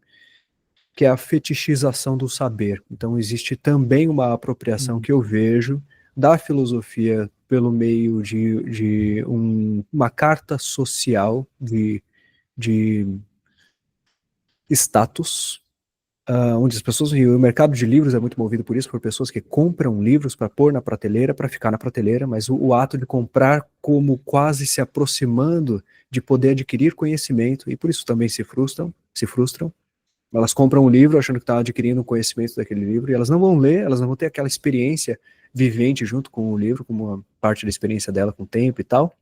que é a fetichização do saber. Então existe também uma apropriação que eu vejo da filosofia pelo meio de uma carta social de status, onde as pessoas, e o mercado de livros é muito movido por isso, por pessoas que compram livros para pôr na prateleira, para ficar na prateleira, mas o ato de comprar como quase se aproximando de poder adquirir conhecimento, e por isso também se frustram. Elas compram um livro achando que estão adquirindo o conhecimento daquele livro, e elas não vão ler, elas não vão ter aquela experiência vivente junto com o livro, como uma parte da experiência dela com o tempo e tal.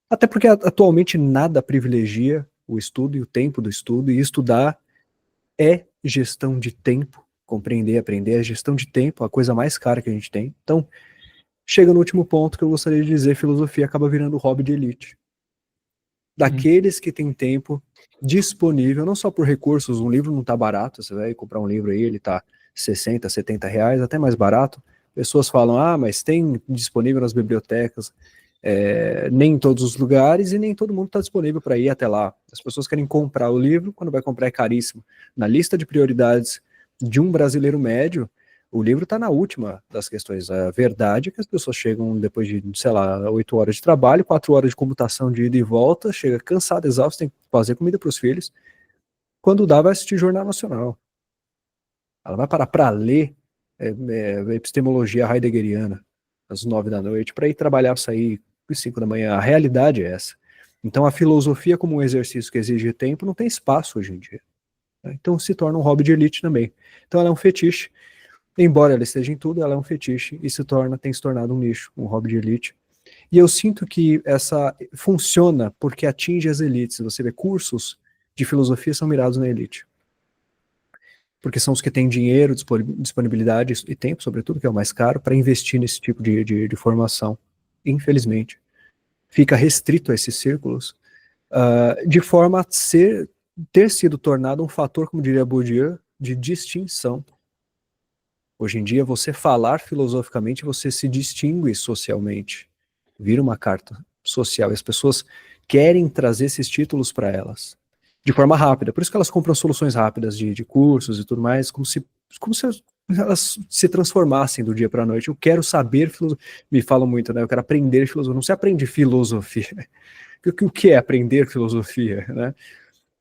Até porque atualmente nada privilegia o estudo e o tempo do estudo, e estudar é gestão de tempo, compreender, aprender, é gestão de tempo, a coisa mais cara que a gente tem. Então, chega no último ponto que eu gostaria de dizer, filosofia acaba virando hobby de elite. Daqueles que têm tempo disponível, não só por recursos, um livro não está barato, você vai comprar um livro aí, ele está 60, 70 reais, até mais barato. Pessoas falam, mas tem disponível nas bibliotecas, nem em todos os lugares, e nem todo mundo está disponível para ir até lá. As pessoas querem comprar o livro, quando vai comprar é caríssimo. Na lista de prioridades de um brasileiro médio, o livro está na última das questões. A verdade é que as pessoas chegam depois de, 8 horas de trabalho, 4 horas de computação de ida e volta, chega cansado, exausto, tem que fazer comida para os filhos. Quando dá, vai assistir Jornal Nacional. Ela vai parar para ler epistemologia heideggeriana às 9 da noite, para ir trabalhar, sair às 5 da manhã. A realidade é essa. Então a filosofia como um exercício que exige tempo não tem espaço hoje em dia. Então se torna um hobby de elite também. Então ela é um fetiche. Embora ela esteja em tudo, ela é um fetiche e tem se tornado um nicho, um hobby de elite. E eu sinto que essa funciona porque atinge as elites. Você vê, cursos de filosofia são mirados na elite. Porque são os que têm dinheiro, disponibilidade e tempo, sobretudo, que é o mais caro, para investir nesse tipo de formação. Infelizmente. Fica restrito a esses círculos, de forma a ter sido tornado um fator, como diria Bourdieu, de distinção. Hoje em dia, você falar filosoficamente, você se distingue socialmente. Vira uma carta social. E as pessoas querem trazer esses títulos para elas. De forma rápida. Por isso que elas compram soluções rápidas de cursos e tudo mais, como se elas se transformassem do dia para a noite. Eu quero saber filosofia. Me falam muito, né? Eu quero aprender filosofia. Não se aprende filosofia. O que é aprender filosofia, né?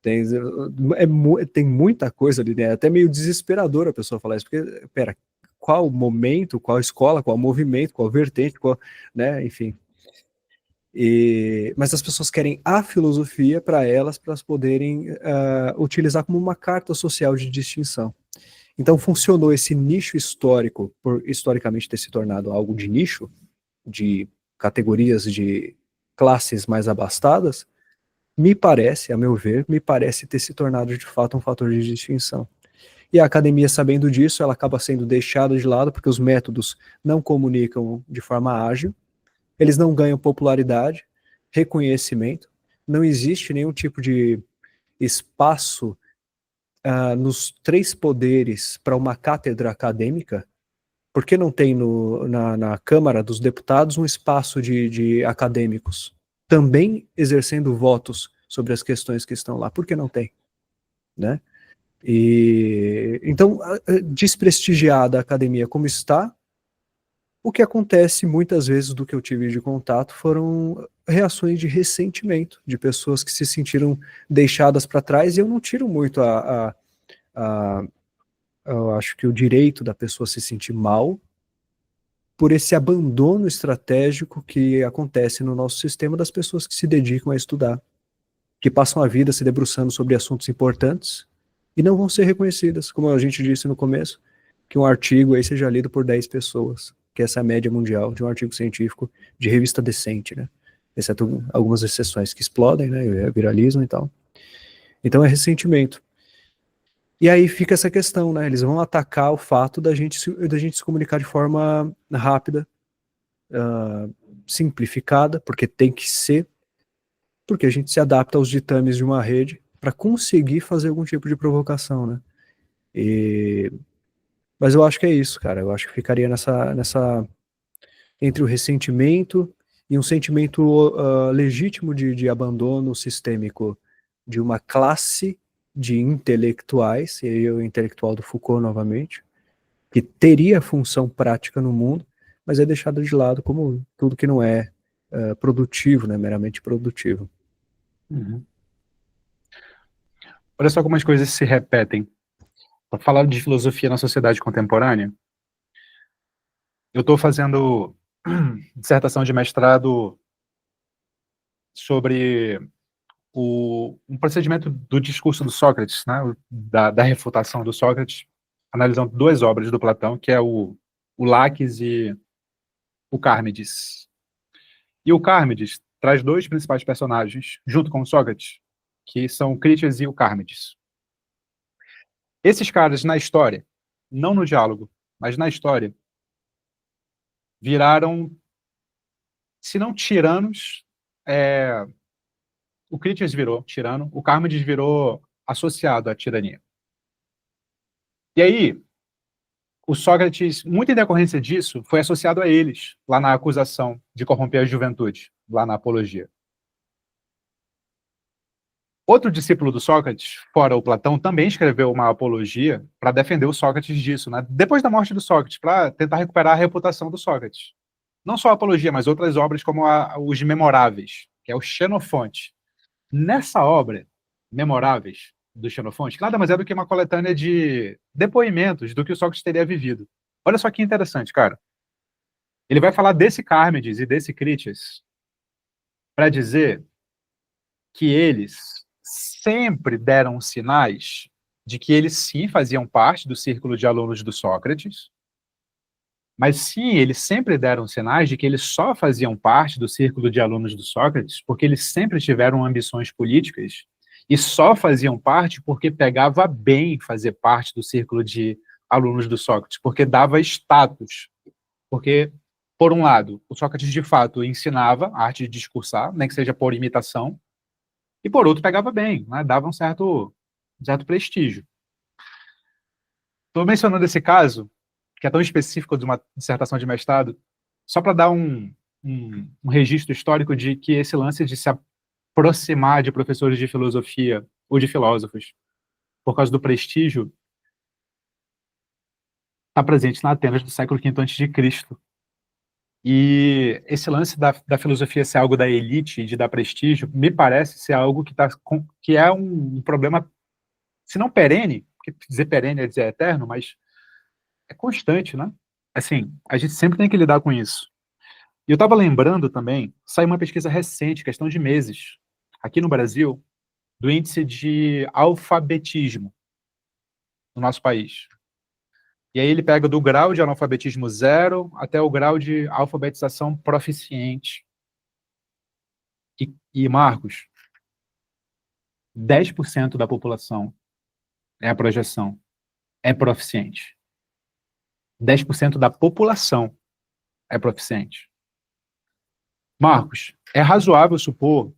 Tem muita coisa ali, né? É até meio desesperador a pessoa falar isso, porque, pera, qual momento, qual escola, qual movimento, qual vertente, né? Enfim. Mas as pessoas querem a filosofia para elas poderem utilizar como uma carta social de distinção. Então funcionou esse nicho histórico, por historicamente ter se tornado algo de nicho, de categorias de classes mais abastadas, me parece, a meu ver, me parece ter se tornado de fato um fator de distinção. E a academia, sabendo disso, ela acaba sendo deixada de lado, porque os métodos não comunicam de forma ágil, eles não ganham popularidade, reconhecimento, não existe nenhum tipo de espaço nos três poderes para uma cátedra acadêmica. Por que não tem na Câmara dos Deputados um espaço de acadêmicos também exercendo votos sobre as questões que estão lá? Por que não tem? Né? E então, desprestigiada a academia como está, o que acontece muitas vezes do que eu tive de contato foram reações de ressentimento, de pessoas que se sentiram deixadas para trás, e eu não tiro muito eu acho que o direito da pessoa se sentir mal por esse abandono estratégico que acontece no nosso sistema das pessoas que se dedicam a estudar, que passam a vida se debruçando sobre assuntos importantes e não vão ser reconhecidas, como a gente disse no começo, que um artigo aí seja lido por 10 pessoas, que essa é a média mundial de um artigo científico de revista decente, né? Exceto algumas exceções que explodem, né? Viralizam e tal. Então é ressentimento. E aí fica essa questão, né? Eles vão atacar o fato da gente se comunicar de forma rápida, simplificada, porque tem que ser, porque a gente se adapta aos ditames de uma rede para conseguir fazer algum tipo de provocação, né? Mas eu acho que é isso, cara. Eu acho que ficaria nessa entre o ressentimento e um sentimento legítimo de abandono sistêmico de uma classe de intelectuais, e aí o intelectual do Foucault novamente, que teria função prática no mundo, mas é deixado de lado como tudo que não é produtivo, né, meramente produtivo. Uhum. Olha só como as coisas se repetem. Para falar de filosofia na sociedade contemporânea, eu estou fazendo dissertação de mestrado sobre um procedimento do discurso do Sócrates, né, da refutação do Sócrates, analisando duas obras do Platão, que é o Laques e o Cármides. E o Cármides traz dois principais personagens, junto com o Sócrates, que são o Critias e o Cármides. Esses caras, na história, não no diálogo, mas na história, viraram, se não tiranos, o Critias virou tirano, o Cármides virou associado à tirania. E aí, o Sócrates, muito em decorrência disso, foi associado a eles, lá na acusação de corromper a juventude, lá na apologia. Outro discípulo do Sócrates, fora o Platão, também escreveu uma apologia para defender o Sócrates disso, né? Depois da morte do Sócrates, para tentar recuperar a reputação do Sócrates. Não só a apologia, mas outras obras como os Memoráveis, que é o Xenofonte. Nessa obra, Memoráveis, do Xenofonte, que nada mais é do que uma coletânea de depoimentos do que o Sócrates teria vivido. Olha só que interessante, cara. Ele vai falar desse Cármides e desse Critias para dizer que eles sempre deram sinais de que eles sim faziam parte do círculo de alunos do Sócrates, mas sim, eles sempre deram sinais de que eles só faziam parte do círculo de alunos do Sócrates porque eles sempre tiveram ambições políticas e só faziam parte porque pegava bem fazer parte do círculo de alunos do Sócrates, porque dava status. Porque, por um lado, o Sócrates de fato ensinava a arte de discursar, nem que seja por imitação, e por outro pegava bem, né? Dava um certo prestígio. Estou mencionando esse caso, que é tão específico de uma dissertação de mestrado, só para dar um registro histórico de que esse lance de se aproximar de professores de filosofia ou de filósofos por causa do prestígio está presente na Atenas do século V a.C. E esse lance da filosofia ser algo da elite, de dar prestígio, me parece ser algo que é um problema, se não perene, porque dizer perene é dizer eterno, mas é constante, né? Assim, a gente sempre tem que lidar com isso. E eu estava lembrando também, saiu uma pesquisa recente, questão de meses, aqui no Brasil, do índice de alfabetismo no nosso país. E aí ele pega do grau de analfabetismo 0 até o grau de alfabetização proficiente. E Marcos, 10% da população é a projeção, é proficiente. 10% da população é proficiente. Marcos, é razoável supor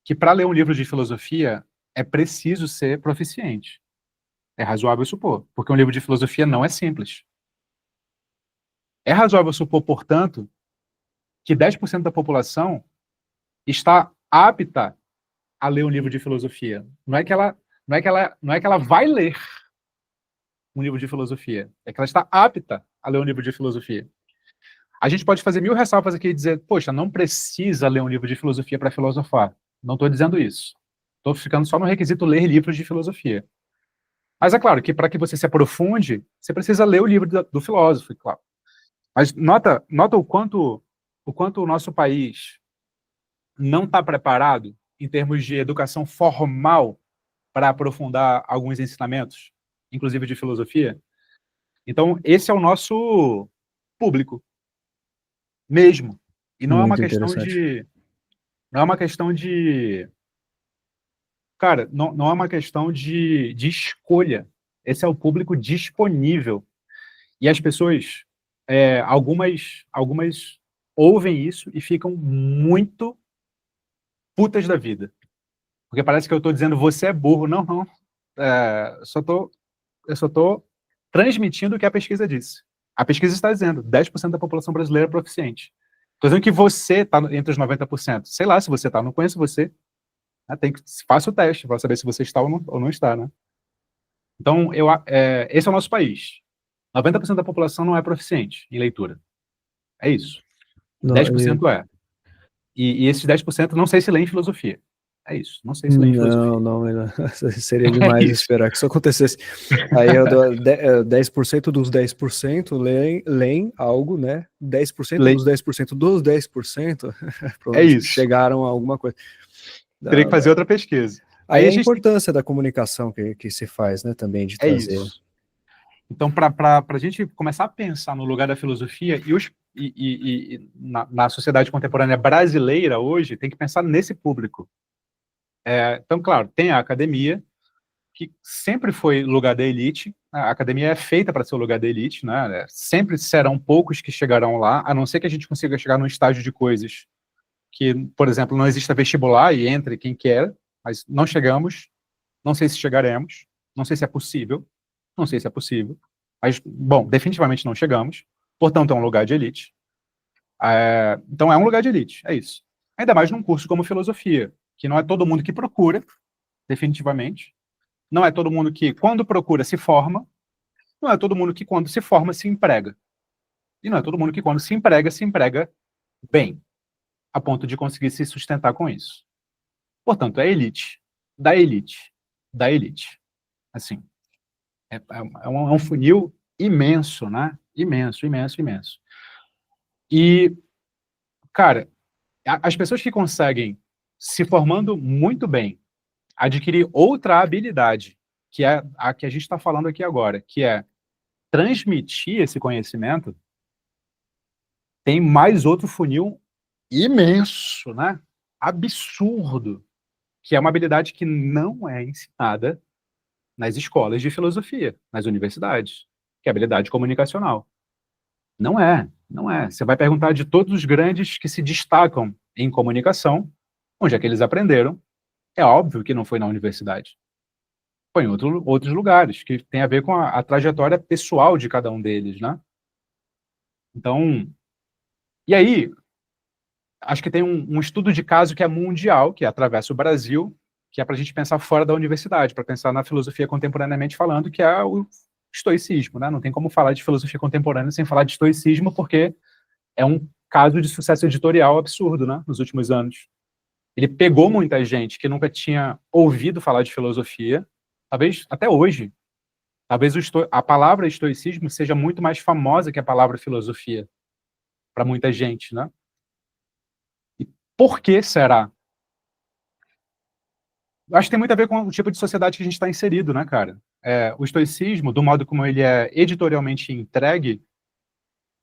que para ler um livro de filosofia é preciso ser proficiente. É razoável supor, porque um livro de filosofia não é simples. É razoável supor, portanto, que 10% da população está apta a ler um livro de filosofia. Não é que ela vai ler um livro de filosofia, é que ela está apta a ler um livro de filosofia. A gente pode fazer 1000 ressalvas aqui e dizer, poxa, não precisa ler um livro de filosofia para filosofar. Não estou dizendo isso. Estou ficando só no requisito ler livros de filosofia. Mas é claro que para que você se aprofunde, você precisa ler o livro do filósofo, claro. Mas nota o quanto o nosso país não está preparado em termos de educação formal para aprofundar alguns ensinamentos, inclusive de filosofia. Então, esse é o nosso público mesmo. E não é uma Muito questão interessante. de... Não é uma questão de... Cara, não é uma questão de escolha. Esse é o público disponível. E as pessoas, algumas ouvem isso e ficam muito putas da vida. Porque parece que eu estou dizendo, você é burro. Não, não. Eu só estou transmitindo o que a pesquisa disse. A pesquisa está dizendo, 10% da população brasileira é proficiente. Estou dizendo que você está entre os 90%. Sei lá se você está, não conheço você. Faça o teste para saber se você está ou não está, né? Então, esse é o nosso país. 90% da população não é proficiente em leitura. É isso. Não, 10% é. E esses 10% não sei se lê em filosofia. É isso. Não sei se lê em filosofia. não, seria É demais isso. esperar que isso acontecesse. Aí eu dou 10% dos 10% leem algo, né? 10% Lê. dos 10% dos 10% É provavelmente isso. chegaram a alguma coisa. Teria que fazer outra pesquisa. Aí Aí é a a gente tem... importância da comunicação que se faz, né? Também de É trazer. isso. Então, para a gente começar a pensar no lugar da filosofia e na sociedade contemporânea brasileira hoje, tem que pensar nesse público. Então, claro, tem a academia, que sempre foi lugar da elite. A academia é feita para ser o lugar da elite, né? Sempre serão poucos que chegarão lá, a não ser que a gente consiga chegar num estágio de coisas que, por exemplo, não exista vestibular e entre quem quer, mas não chegamos, não sei se chegaremos, não sei se é possível, não sei se é possível, mas, bom, definitivamente não chegamos, portanto é um lugar de elite. Então é um lugar de elite, é isso. Ainda mais num curso como filosofia, que não é todo mundo que procura, definitivamente, não é todo mundo que, quando procura, se forma, não é todo mundo que, quando se forma, se emprega. E não é todo mundo que, quando se emprega bem, a ponto de conseguir se sustentar com isso. Portanto, é elite, da elite, da elite. Assim, é um funil imenso, né? Imenso, imenso, imenso. E, cara, as pessoas que conseguem, se formando muito bem, adquirir outra habilidade, que é a que a gente está falando aqui agora, que é transmitir esse conhecimento, tem mais outro funil imenso, né? Absurdo, que é uma habilidade que não é ensinada nas escolas de filosofia, nas universidades, que é a habilidade comunicacional. Não é, não é. Você vai perguntar de todos os grandes que se destacam em comunicação, onde é que eles aprenderam? É óbvio que não foi na universidade. Foi em outros lugares, que tem a ver com a trajetória pessoal de cada um deles, né? Então, e aí, acho que tem um estudo de caso que é mundial, que atravessa o Brasil, que é para a gente pensar fora da universidade, para pensar na filosofia contemporaneamente falando, que é o estoicismo, né? Não tem como falar de filosofia contemporânea sem falar de estoicismo, porque é um caso de sucesso editorial absurdo, né? Nos últimos anos. Ele pegou muita gente que nunca tinha ouvido falar de filosofia, talvez até hoje. Talvez a palavra estoicismo seja muito mais famosa que a palavra filosofia para muita gente, né? E por que será? Acho que tem muito a ver com o tipo de sociedade que a gente está inserido, né, cara? O estoicismo, do modo como ele é editorialmente entregue,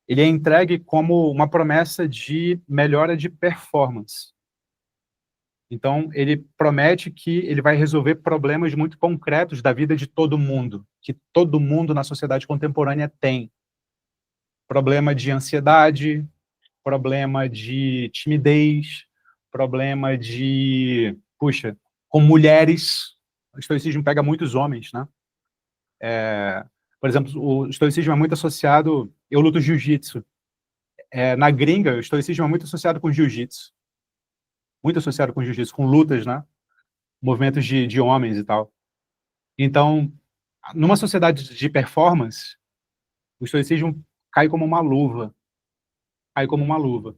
ele é entregue como uma promessa de melhora de performance. Então, ele promete que ele vai resolver problemas muito concretos da vida de todo mundo, que todo mundo na sociedade contemporânea tem. Problema de ansiedade, problema de timidez, problema de, puxa, com mulheres. O estoicismo pega muitos homens, né? Por exemplo, o estoicismo é muito associado, eu luto jiu-jitsu. Na gringa, o estoicismo é muito associado com jiu-jitsu. Muito associado com jiu-jitsu, com lutas, né? Movimentos de homens e tal. Então, numa sociedade de performance, o estoicismo cai como uma luva. Cai como uma luva.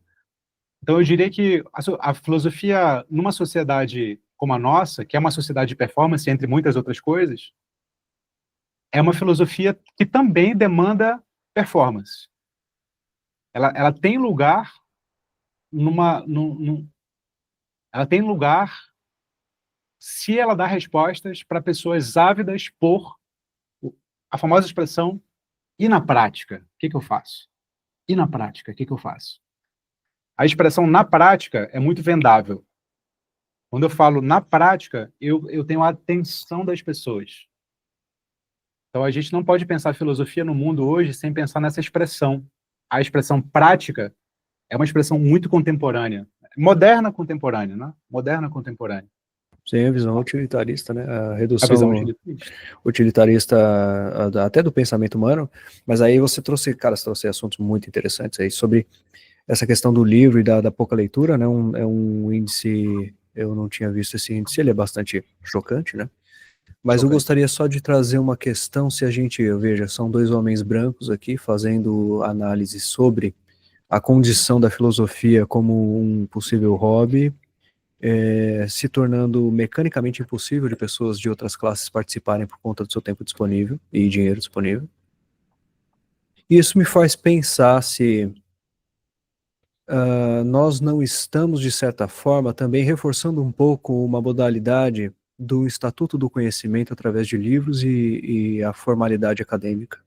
Então, eu diria que a filosofia, numa sociedade como a nossa, que é uma sociedade de performance, entre muitas outras coisas, é uma filosofia que também demanda performance. Ela tem lugar ela tem lugar se ela dá respostas para pessoas ávidas por a famosa expressão e na prática, o que eu faço? E na prática, o que eu faço? A expressão na prática é muito vendável. Quando eu falo na prática, eu tenho a atenção das pessoas. Então, a gente não pode pensar filosofia no mundo hoje sem pensar nessa expressão. A expressão prática é uma expressão muito contemporânea. Moderna contemporânea, né? Moderna contemporânea. Sim, a visão utilitarista, né? A A redução visão utilitarista. utilitarista até do pensamento humano, mas aí você trouxe assuntos muito interessantes aí sobre essa questão do livro e da pouca leitura, né? É um índice, eu não tinha visto esse índice, ele é bastante chocante, né? Mas eu Chocante. gostaria só de trazer uma questão, se a gente, veja, são dois homens brancos aqui fazendo análise sobre a condição da filosofia como um possível hobby, se tornando mecanicamente impossível de pessoas de outras classes participarem por conta do seu tempo disponível e dinheiro disponível. E isso me faz pensar se nós não estamos, de certa forma, também reforçando um pouco uma modalidade do Estatuto do Conhecimento através de livros e a formalidade acadêmica.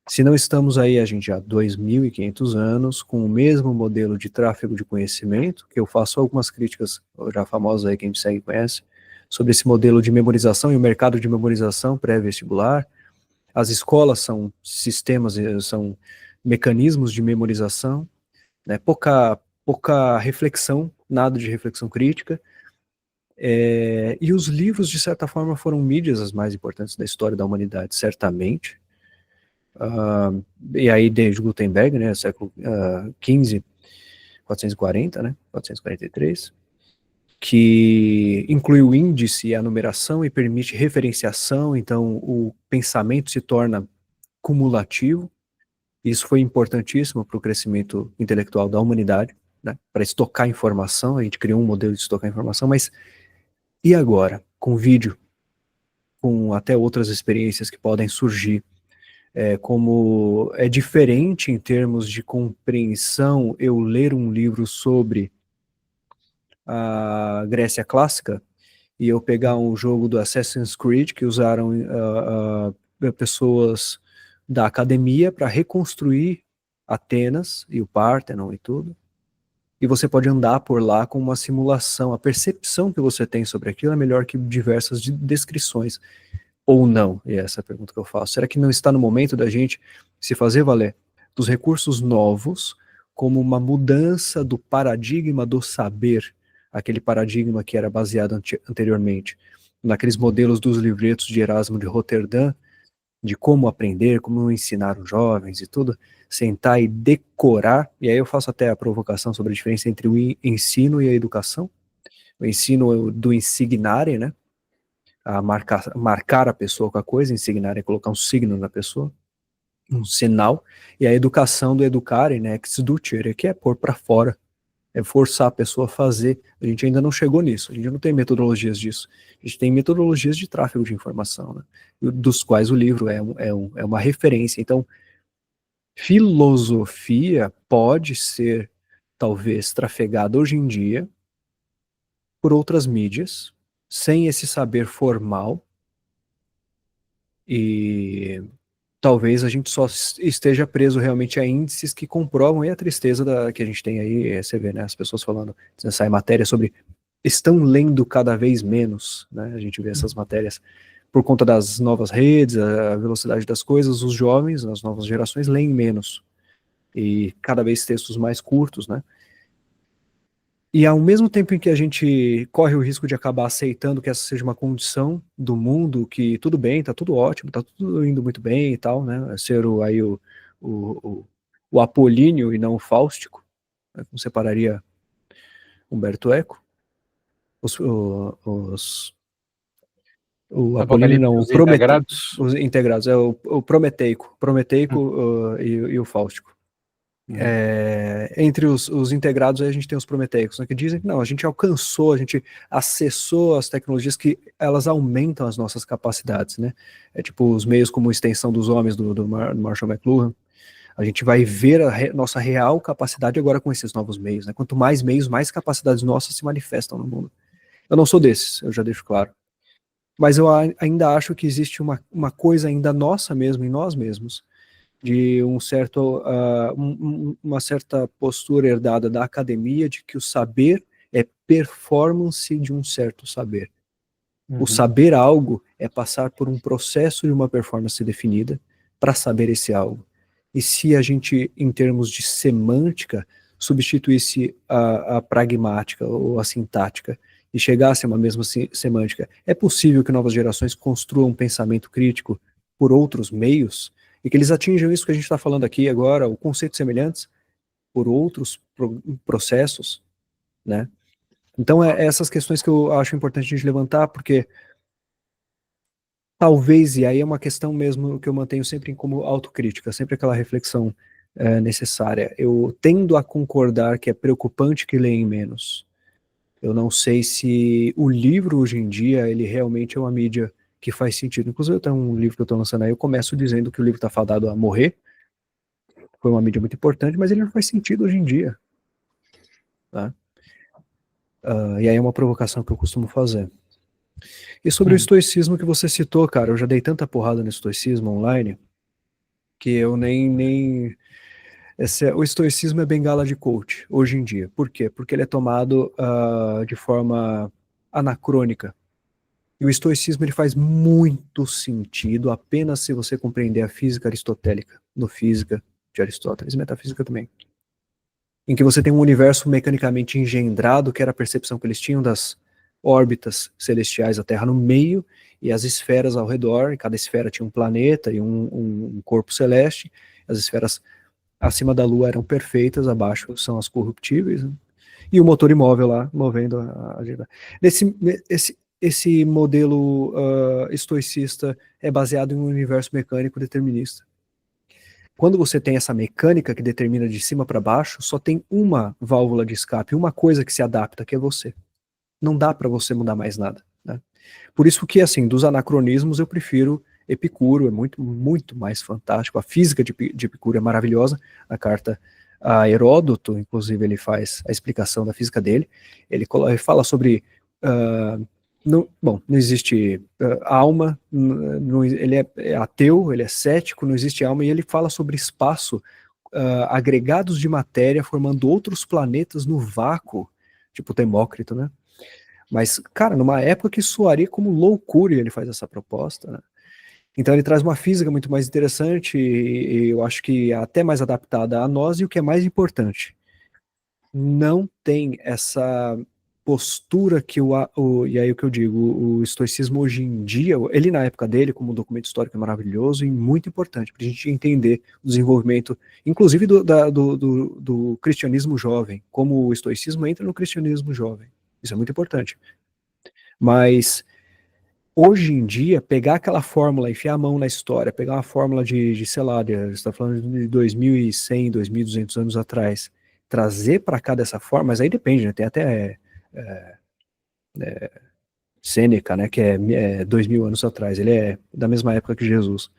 Se não estamos aí, a gente, há 2.500 anos, com o mesmo modelo de tráfego de conhecimento, que eu faço algumas críticas, já famosas aí, quem me segue conhece, sobre esse modelo de memorização e o mercado de memorização pré-vestibular. As escolas são sistemas, são mecanismos de memorização, né, pouca reflexão, nada de reflexão crítica, e os livros, de certa forma, foram mídias as mais importantes da história da humanidade, certamente. E aí desde Gutenberg, né, século XV, 440, né, 443, que inclui o índice e a numeração e permite referenciação, então o pensamento se torna cumulativo. Isso foi importantíssimo para o crescimento intelectual da humanidade, né, para estocar informação. A gente criou um modelo de estocar informação, mas e agora? Com vídeo, com até outras experiências que podem surgir, como é diferente em termos de compreensão eu ler um livro sobre a Grécia Clássica e eu pegar um jogo do Assassin's Creed que usaram pessoas da academia para reconstruir Atenas e o Párteno e tudo, e você pode andar por lá com uma simulação. A percepção que você tem sobre aquilo é melhor que diversas descrições. Ou não? E essa é a pergunta que eu faço. Será que não está no momento da gente se fazer valer dos recursos novos como uma mudança do paradigma do saber, aquele paradigma que era baseado anteriormente naqueles modelos dos livretos de Erasmo de Roterdã, de como aprender, como ensinar os jovens e tudo, sentar e decorar. E aí eu faço até a provocação sobre a diferença entre o ensino e a educação. O ensino do insignare, né? A marcar a pessoa com a coisa, insignar é colocar um signo na pessoa, um sinal, e a educação do educare, né, exducere, que é pôr para fora, é forçar a pessoa a fazer. A gente ainda não chegou nisso, a gente não tem metodologias disso, a gente tem metodologias de tráfego de informação, né, dos quais o livro é uma referência. Então, filosofia pode ser, talvez, trafegada hoje em dia por outras mídias, sem esse saber formal, e talvez a gente só esteja preso realmente a índices que comprovam, e a tristeza que a gente tem aí, você vê, né, as pessoas falando, sai matéria sobre estão lendo cada vez menos, né, a gente vê essas matérias por conta das novas redes, a velocidade das coisas, os jovens, as novas gerações leem menos, e cada vez textos mais curtos, né, e ao mesmo tempo em que a gente corre o risco de acabar aceitando que essa seja uma condição do mundo, que tudo bem, tá tudo ótimo, tá tudo indo muito bem e tal, né? Ser o, o apolíneo e não o fáustico, né? Como separaria Humberto Eco. Os, o- os, o apolíneo não, Apocalipse integrados. os integrados, é o prometeico e o fáustico. Entre os integrados aí a gente tem os prometeicos, né, que dizem que não, a gente alcançou, a gente acessou as tecnologias que elas aumentam as nossas capacidades, né? É tipo os meios como extensão dos homens do Marshall McLuhan. A gente vai ver a nossa real capacidade agora com esses novos meios, né? Quanto mais meios, mais capacidades nossas se manifestam no mundo. Eu não sou desses, eu já deixo claro. Mas eu ainda acho que existe uma coisa ainda nossa mesmo, em nós mesmos, de uma certa postura herdada da academia de que o saber é performance de um certo saber. O saber algo é passar por um processo de uma performance definida para saber esse algo. E se a gente, em termos de semântica, substituísse a pragmática ou a sintática e chegasse a uma mesma semântica, é possível que novas gerações construam um pensamento crítico por outros meios e que eles atinjam isso que a gente está falando aqui agora, o conceito semelhantes, por outros processos, né? Então, é essas questões que eu acho importante a gente levantar, porque talvez, e aí é uma questão mesmo que eu mantenho sempre como autocrítica, sempre aquela reflexão necessária. Eu tendo a concordar que é preocupante que leem menos. Eu não sei se o livro hoje em dia, ele realmente é uma mídia que faz sentido. Inclusive, eu tenho um livro que eu estou lançando aí, eu começo dizendo que o livro está fadado a morrer, foi uma mídia muito importante, mas ele não faz sentido hoje em dia. Tá? E aí é uma provocação que eu costumo fazer. E sobre o estoicismo que você citou, cara, eu já dei tanta porrada no estoicismo online, que eu o estoicismo é bengala de coach, hoje em dia. Por quê? Porque ele é tomado de forma anacrônica. E o estoicismo ele faz muito sentido apenas se você compreender a física aristotélica, no Física de Aristóteles, e Metafísica também. Em que você tem um universo mecanicamente engendrado, que era a percepção que eles tinham das órbitas celestiais, a Terra no meio, e as esferas ao redor, e cada esfera tinha um planeta e um corpo celeste, as esferas acima da Lua eram perfeitas, abaixo são as corruptíveis, né? E o motor imóvel lá, movendo a esse modelo estoicista é baseado em um universo mecânico determinista. Quando você tem essa mecânica que determina de cima para baixo, só tem uma válvula de escape, uma coisa que se adapta, que é você. Não dá para você mudar mais nada, né? Por isso que, assim, dos anacronismos eu prefiro Epicuro, é muito, muito mais fantástico. A física de Epicuro é maravilhosa. A carta a Heródoto, inclusive, ele faz a explicação da física dele. Ele fala sobre não existe alma, ele é ateu, ele é cético, não existe alma, e ele fala sobre espaço, agregados de matéria formando outros planetas no vácuo, tipo Demócrito, né? Mas, cara, numa época que soaria como loucura, ele faz essa proposta, né? Então ele traz uma física muito mais interessante e eu acho que até mais adaptada a nós, e o que é mais importante, não tem essa postura que e aí o que eu digo, o estoicismo hoje em dia, ele na época dele, como um documento histórico, é maravilhoso e muito importante para a gente entender o desenvolvimento, inclusive do cristianismo jovem, como o estoicismo entra no cristianismo jovem. Isso é muito importante. Mas hoje em dia, pegar aquela fórmula, enfiar a mão na história, pegar uma fórmula sei lá, você está falando de 2100, 2200 anos atrás, trazer para cá dessa forma, mas aí depende, né? Tem até Sêneca, né, que é 2000 anos atrás, ele é da mesma época que Jesus.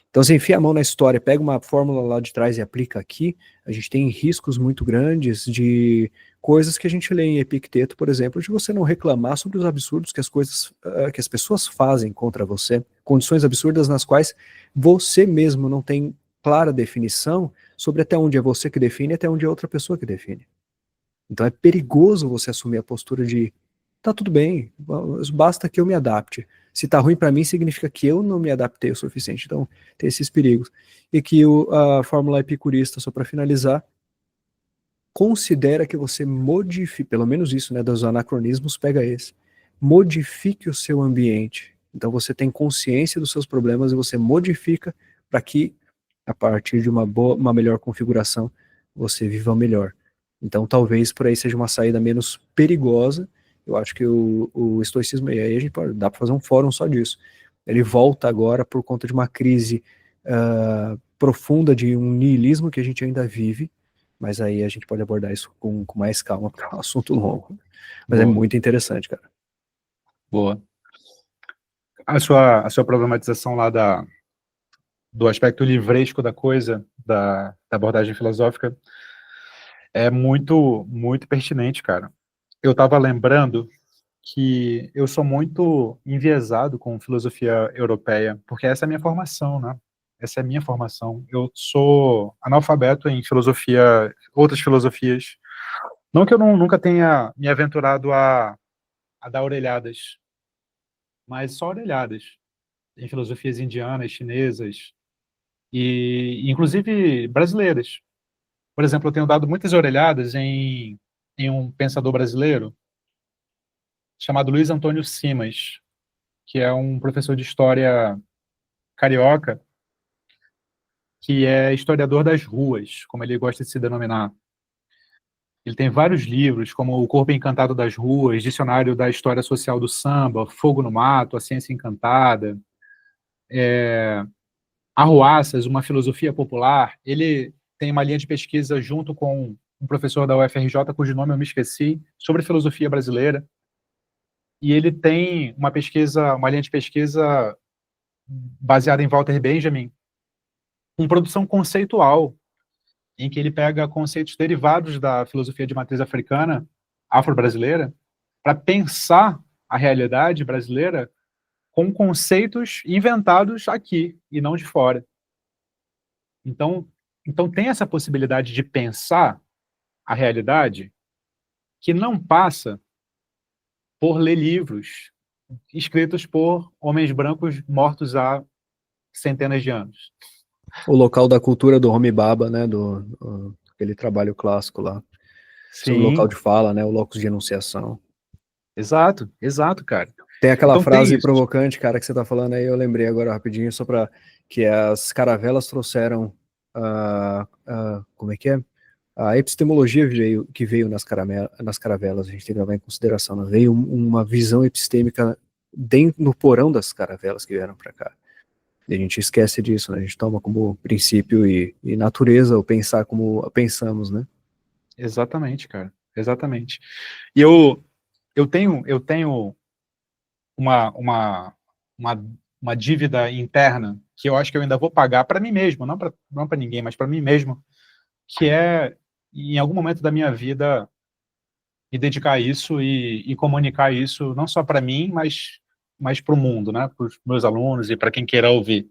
Então você enfia a mão na história, pega uma fórmula lá de trás e aplica aqui, a gente tem riscos muito grandes de coisas que a gente lê em Epicteto, por exemplo, de você não reclamar sobre os absurdos que que as pessoas fazem contra você, condições absurdas nas quais você mesmo não tem clara definição sobre até onde é você que define e até onde é outra pessoa que define. Então é perigoso você assumir a postura de tá tudo bem, basta que eu me adapte. Se tá ruim para mim, significa que eu não me adaptei o suficiente. Então tem esses perigos. E que a fórmula epicurista, só para finalizar, considera que você modifique, pelo menos isso, né, dos anacronismos, pega esse, modifique o seu ambiente. Então você tem consciência dos seus problemas e você modifica para que, a partir de uma melhor configuração, você viva melhor. Então talvez por aí seja uma saída menos perigosa. Eu acho que o estoicismo, e aí a gente dá para fazer um fórum só disso. Ele volta agora por conta de uma crise profunda, de um niilismo que a gente ainda vive, mas aí a gente pode abordar isso com mais calma, porque é um assunto longo. Mas é Boa, muito interessante, cara. boa. A sua problematização lá do aspecto livresco da coisa, da abordagem filosófica, é muito, muito pertinente, cara. Eu estava lembrando que eu sou muito enviesado com filosofia europeia, porque essa é a minha formação, né? Essa é a minha formação. Eu sou analfabeto em filosofia, outras filosofias. Não que eu nunca tenha me aventurado a dar orelhadas, mas só orelhadas em filosofias indianas, chinesas e inclusive brasileiras. Por exemplo, eu tenho dado muitas orelhadas em um pensador brasileiro chamado Luiz Antônio Simas, que é um professor de história carioca, que é historiador das ruas, como ele gosta de se denominar. Ele tem vários livros, como O Corpo Encantado das Ruas, Dicionário da História Social do Samba, Fogo no Mato, A Ciência Encantada, Arruaças, uma filosofia popular. Ele tem uma linha de pesquisa junto com um professor da UFRJ, cujo nome eu me esqueci, sobre filosofia brasileira. E ele tem uma pesquisa, uma linha de pesquisa baseada em Walter Benjamin, com produção conceitual, em que ele pega conceitos derivados da filosofia de matriz africana, afro-brasileira, para pensar a realidade brasileira com conceitos inventados aqui e não de fora. Então, então tem essa possibilidade de pensar a realidade que não passa por ler livros escritos por homens brancos mortos há centenas de anos. O local da cultura do Homi Bhabha, né, aquele trabalho clássico lá, sobre o local Sim, de fala, né, o locus de enunciação. exato, exato, cara. Tem aquela Então tem frase isso. provocante, cara, que você tá falando aí, eu lembrei agora rapidinho, só para que as caravelas trouxeram como é que é? A epistemologia que veio nas caravelas, a gente tem que levar em consideração, né? Veio uma visão epistêmica dentro no porão das caravelas que vieram para cá. E a gente esquece disso, né? A gente toma como princípio e natureza o pensar como pensamos, né? Exatamente, cara. Exatamente. E eu tenho uma, uma, uma, uma dívida interna que eu acho que eu ainda vou pagar para mim mesmo, não para ninguém, mas para mim mesmo, que é, em algum momento da minha vida, me dedicar a isso e comunicar isso, não só para mim, mas para o mundo, né? Para os meus alunos e para quem queira ouvir.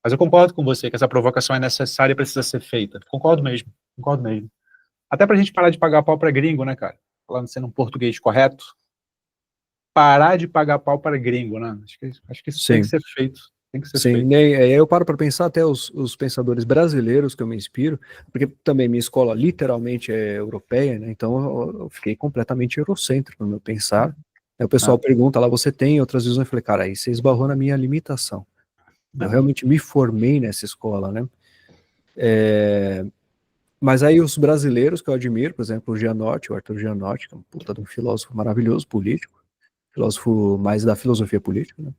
Mas eu concordo com você que essa provocação é necessária e precisa ser feita. Concordo mesmo, concordo mesmo. Até pra gente parar de pagar pau pra gringo, né, cara? Falando sendo um português correto. Parar de pagar pau para gringo, né? Acho que isso tem que Sim, ser feito. Tem que ser sim. feito. E aí eu paro para pensar até os pensadores brasileiros que eu me inspiro, porque também minha escola literalmente é europeia, né? Então eu fiquei completamente eurocêntrico no meu pensar. Aí o pessoal Né? pergunta lá, você tem outras visões? Eu falei, cara, aí você esbarrou na minha limitação. Eu Né? realmente me formei nessa escola, né? Mas aí os brasileiros que eu admiro, por exemplo, o Gianotti, o Arthur Gianotti, que é um puta de um filósofo maravilhoso, político, filósofo mais da filosofia política, né?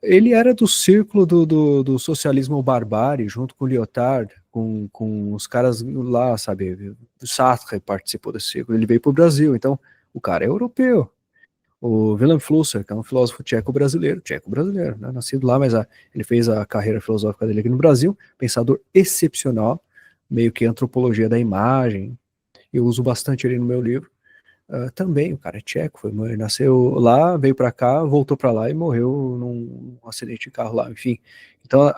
Ele era do círculo do socialismo barbárie, junto com Lyotard, com os caras lá, sabe? Sartre participou desse círculo, ele veio para o Brasil, então o cara é europeu. O Willem Flusser, que é um filósofo tcheco-brasileiro, né, nascido lá, mas ele fez a carreira filosófica dele aqui no Brasil, pensador excepcional, meio que antropologia da imagem, eu uso bastante ele no meu livro. Também, o cara é tcheco, ele nasceu lá, veio para cá, voltou para lá e morreu num acidente de carro lá, enfim. Então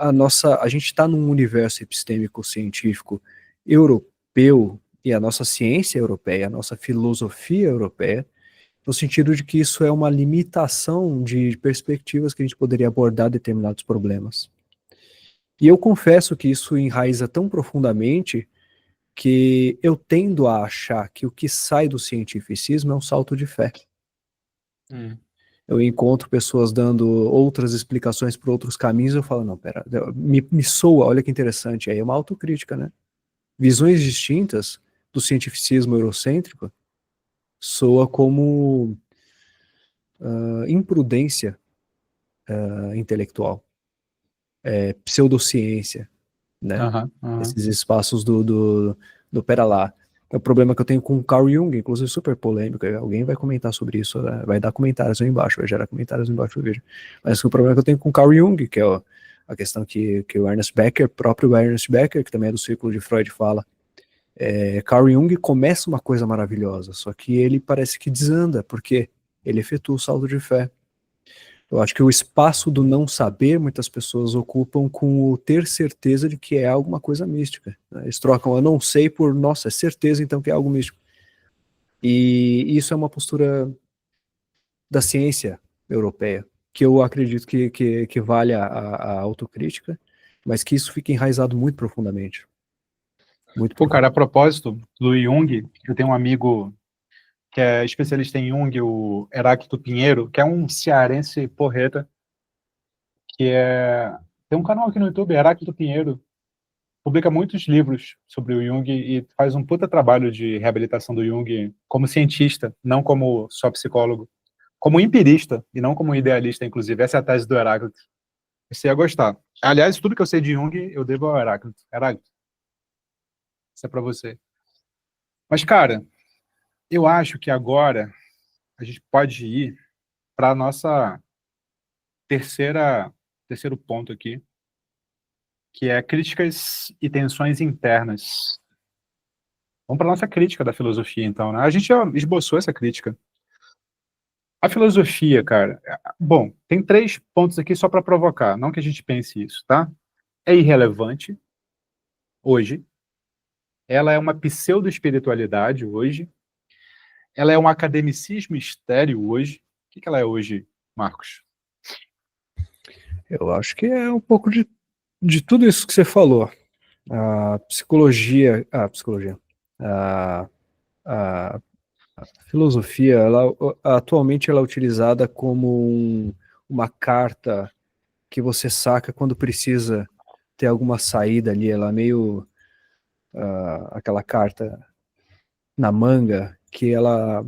a gente está num universo epistêmico científico europeu e a nossa ciência europeia, a nossa filosofia europeia, no sentido de que isso é uma limitação de perspectivas que a gente poderia abordar determinados problemas. E eu confesso que isso enraiza tão profundamente que eu tendo a achar que o que sai do cientificismo é um salto de fé. Eu encontro pessoas dando outras explicações por outros caminhos, eu falo, não, pera, me soa, olha que interessante, aí é uma autocrítica, né? Visões distintas do cientificismo eurocêntrico soa como imprudência intelectual, pseudociência, né? Esses espaços do pera lá. É o problema que eu tenho com o Carl Jung, inclusive super polêmico, alguém vai comentar sobre isso, né? Vai dar comentários aí embaixo, vai gerar comentários embaixo do vídeo. Mas o problema que eu tenho com o Carl Jung, que é a questão que o Ernest Becker, próprio Ernest Becker, que também é do círculo de Freud, fala, Carl Jung começa uma coisa maravilhosa, só que ele parece que desanda, porque ele efetua o salto de fé. Eu acho que o espaço do não saber, muitas pessoas ocupam com o ter certeza de que é alguma coisa mística, né? Eles trocam eu não sei por, nossa, é certeza então que é algo místico. E isso é uma postura da ciência europeia, que eu acredito que vale a autocrítica, mas que isso fica enraizado muito profundamente. Muito Pô, cara, a profundamente. propósito do Jung, eu tenho um amigo que é especialista em Jung, o Heráclito Pinheiro, que é um cearense porreta, que tem um canal aqui no YouTube, Heráclito Pinheiro, publica muitos livros sobre o Jung e faz um puta trabalho de reabilitação do Jung como cientista, não como só psicólogo, como empirista e não como idealista, inclusive. Essa é a tese do Heráclito. Você ia gostar. Aliás, tudo que eu sei de Jung, eu devo ao Heráclito. Heráclito, isso é pra você. Mas, cara, eu acho que agora a gente pode ir para a nossa terceiro ponto aqui, que é críticas e tensões internas. Vamos para a nossa crítica da filosofia, então, né? A gente já esboçou essa crítica. A filosofia, cara, bom, tem 3 pontos aqui só para provocar, não que a gente pense isso, tá? É irrelevante hoje, ela é uma pseudo-espiritualidade hoje, ela é um academicismo estéril hoje. O que ela é hoje, Marcos? Eu acho que é um pouco de tudo isso que você falou. A psicologia, a, a filosofia, atualmente ela é utilizada como uma carta que você saca quando precisa ter alguma saída ali, ela é meio aquela carta na manga, que ela,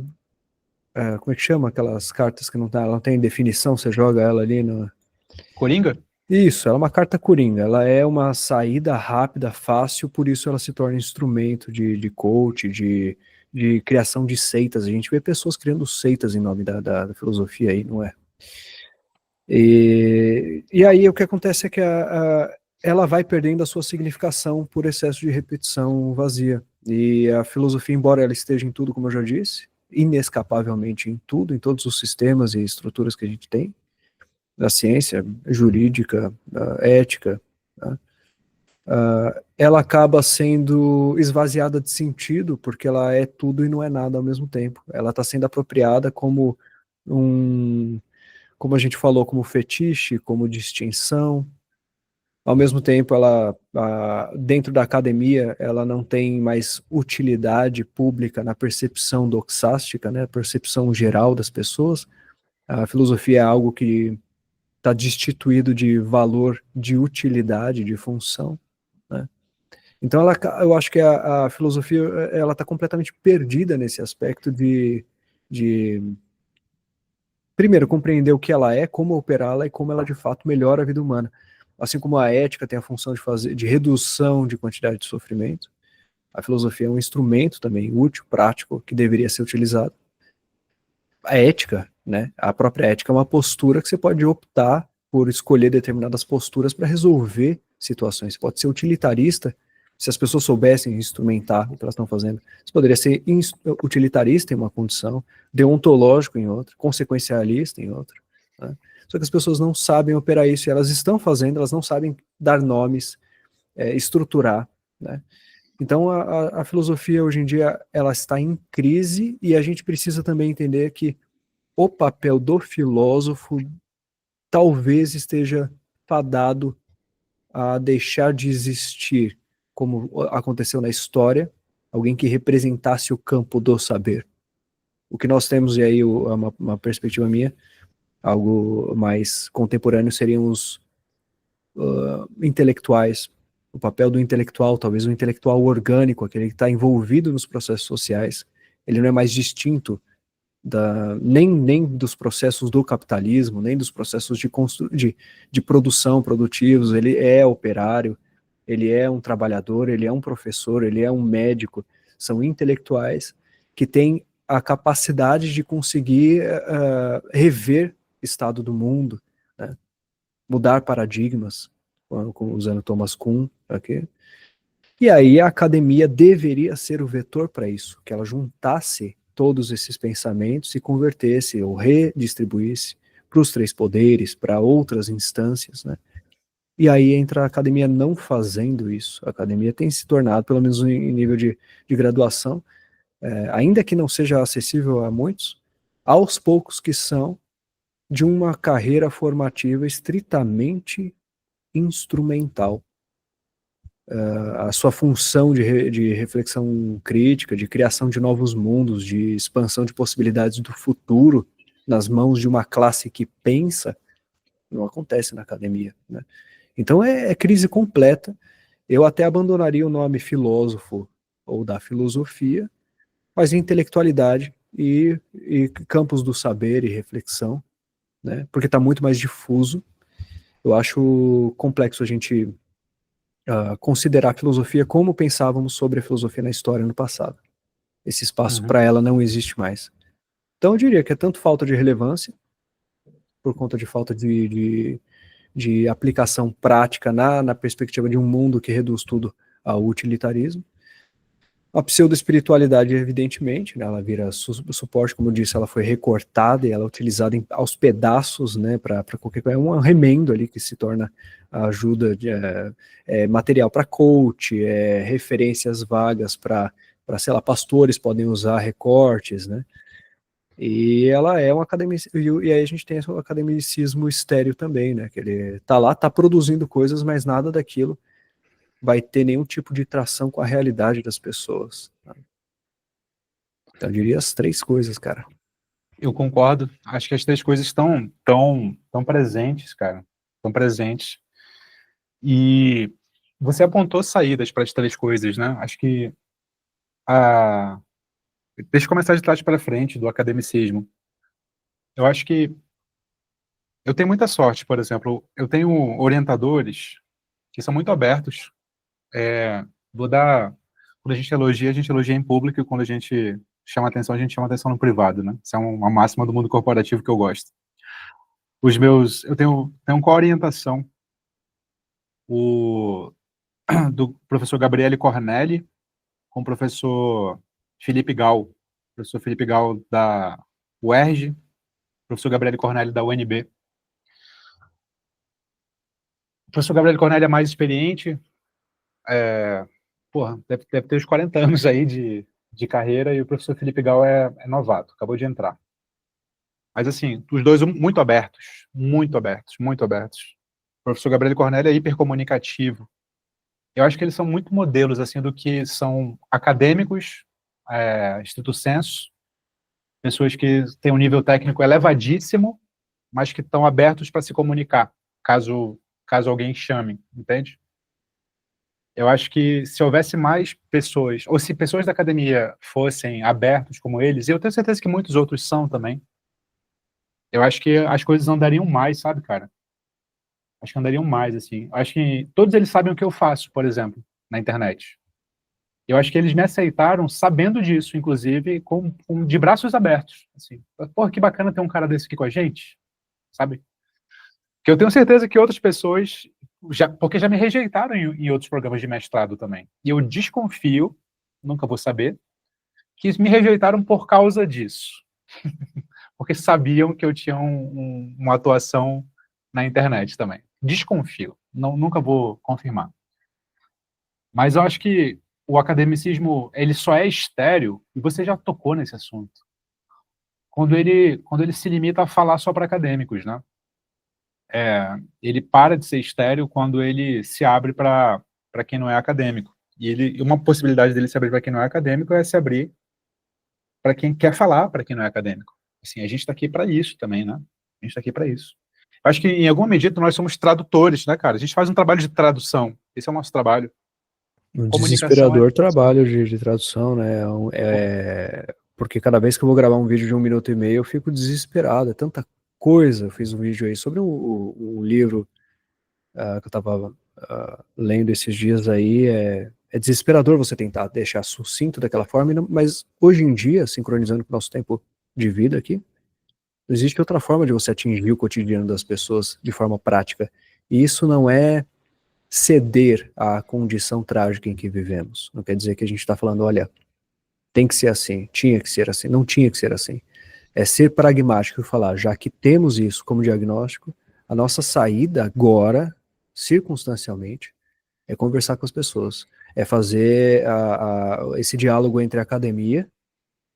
como é que chama aquelas cartas que ela não tem definição, você joga ela ali no... Coringa? Isso, ela é uma carta coringa, ela é uma saída rápida, fácil, por isso ela se torna instrumento de coach, de criação de seitas. A gente vê pessoas criando seitas em nome da filosofia aí, não é? E aí o que acontece é que ela vai perdendo a sua significação por excesso de repetição vazia. E a filosofia, embora ela esteja em tudo, como eu já disse, inescapavelmente em tudo, em todos os sistemas e estruturas que a gente tem, da ciência jurídica, da ética, né? Ela acaba sendo esvaziada de sentido, porque ela é tudo e não é nada ao mesmo tempo. Ela está sendo apropriada como como a gente falou, como fetiche, como distinção. Ao mesmo tempo, dentro da academia, ela não tem mais utilidade pública na percepção doxástica, né, a percepção geral das pessoas. A filosofia é algo que está destituído de valor, de utilidade, de função, né? Então, eu acho que a filosofia ela está completamente perdida nesse aspecto de, primeiro, compreender o que ela é, como operá-la e como ela de fato melhora a vida humana. Assim como a ética tem a função de redução de quantidade de sofrimento, a filosofia é um instrumento também útil, prático, que deveria ser utilizado. a ética, né? A própria ética é uma postura que você pode optar por escolher determinadas posturas para resolver situações. Você pode ser utilitarista, se as pessoas soubessem instrumentar o que elas estão fazendo. Você poderia ser utilitarista em uma condição, deontológico em outra, consequencialista em outra. Né? Só que as pessoas não sabem operar isso, e elas estão fazendo, elas não sabem dar nomes, estruturar, né? Então a filosofia hoje em dia ela está em crise, e a gente precisa também entender que o papel do filósofo talvez esteja fadado a deixar de existir, como aconteceu na história, alguém que representasse o campo do saber. O que nós temos, e aí uma perspectiva minha, algo mais contemporâneo, seriam os intelectuais. O papel do intelectual, talvez um intelectual orgânico, aquele que está envolvido nos processos sociais. Ele não é mais distinto nem dos processos do capitalismo, nem dos processos de produção produtivos. Ele é operário, ele é um trabalhador, ele é um professor, ele é um médico. São intelectuais que têm a capacidade de conseguir rever o estado do mundo, né? Mudar paradigmas, usando Thomas Kuhn aqui. E aí a academia deveria ser o vetor para isso, que ela juntasse todos esses pensamentos e convertesse ou redistribuísse para os três poderes, para outras instâncias, né? E aí entra a academia não fazendo isso. A academia tem se tornado, pelo menos em nível de graduação, ainda que não seja acessível a muitos, aos poucos que são, de uma carreira formativa estritamente instrumental. A sua função de reflexão crítica, de criação de novos mundos, de expansão de possibilidades do futuro nas mãos de uma classe que pensa, não acontece na academia, né? Então é crise completa. Eu até abandonaria o nome filósofo ou da filosofia, mas intelectualidade e campos do saber e reflexão, né? Porque está muito mais difuso. Eu acho complexo a gente considerar a filosofia como pensávamos sobre a filosofia na história no passado. Esse espaço para ela não existe mais. Então eu diria que é tanto falta de relevância, por conta de falta de aplicação prática na perspectiva de um mundo que reduz tudo ao utilitarismo. A pseudo-espiritualidade, evidentemente, né, ela vira suporte, como eu disse, ela foi recortada e ela é utilizada aos pedaços, né, para qualquer coisa. É um remendo ali que se torna a ajuda material para coach, referências vagas para, sei lá, pastores podem usar recortes, né? E ela é um academicismo, e aí a gente tem o academicismo estéreo também, né? Que ele tá lá, tá produzindo coisas, mas nada daquilo vai ter nenhum tipo de tração com a realidade das pessoas. Tá? Então eu diria as três coisas, cara. Eu concordo. Acho que as três coisas estão tão presentes, cara. Estão presentes. E você apontou saídas para as três coisas, né? Acho que deixa eu começar de trás para frente, do academicismo. Eu acho que eu tenho muita sorte, por exemplo, eu tenho orientadores que são muito abertos. Vou dar... Quando a gente elogia em público, e quando a gente chama atenção, a gente chama atenção no privado, né? Isso é uma máxima do mundo corporativo que eu gosto. Eu tenho um co-orientação, do professor Gabriele Cornelli com o professor Felipe Gal. Professor Felipe Gal da UERJ, professor Gabriele Cornelli da UNB. O professor Gabriele Cornelli é mais experiente, deve ter uns 40 anos aí de carreira, e o professor Felipe Gal é novato, acabou de entrar. Mas, assim, os dois muito abertos, muito abertos, muito abertos. O professor Gabriele Cornelli é hipercomunicativo. Eu acho que eles são muito modelos, assim, do que são acadêmicos, stricto sensu, pessoas que têm um nível técnico elevadíssimo, mas que estão abertos para se comunicar, caso alguém chame, entende? Eu acho que se houvesse mais pessoas, ou se pessoas da academia fossem abertos como eles, e eu tenho certeza que muitos outros são também, eu acho que as coisas andariam mais, sabe, cara? Acho que andariam mais, assim. Acho que todos eles sabem o que eu faço, por exemplo, na internet. Eu acho que eles me aceitaram sabendo disso, inclusive, de braços abertos. Assim, pô, que bacana ter um cara desse aqui com a gente, sabe? Que eu tenho certeza que outras pessoas, porque já me rejeitaram em outros programas de mestrado também. E eu desconfio, nunca vou saber, que me rejeitaram por causa disso. Porque sabiam que eu tinha uma atuação na internet também. Desconfio, nunca vou confirmar. Mas eu acho que o academicismo, ele só é estéril, e você já tocou nesse assunto, quando ele se limita a falar só para acadêmicos, né? Ele para de ser estéril quando ele se abre para quem não é acadêmico. E uma possibilidade dele se abrir para quem não é acadêmico é se abrir para quem quer falar para quem não é acadêmico. Assim, a gente está aqui para isso também, né? A gente está aqui para isso. Eu acho que, em alguma medida, nós somos tradutores, né, cara? A gente faz um trabalho de tradução. Esse é o nosso trabalho. Um Comunicação é desesperador tradução. trabalho de tradução, né? Porque cada vez que eu vou gravar um vídeo de 1 minuto e meio, eu fico desesperado. É tanta coisa. Eu fiz um vídeo aí sobre um livro que eu estava lendo esses dias aí. É desesperador você tentar deixar sucinto daquela forma, mas hoje em dia, sincronizando com o nosso tempo de vida aqui, não existe outra forma de você atingir o cotidiano das pessoas de forma prática. E isso não é ceder à condição trágica em que vivemos. Não quer dizer que a gente está falando, olha, tem que ser assim, tinha que ser assim, não tinha que ser assim. É ser pragmático e falar, já que temos isso como diagnóstico, a nossa saída agora, circunstancialmente, é conversar com as pessoas, é fazer esse diálogo entre a academia,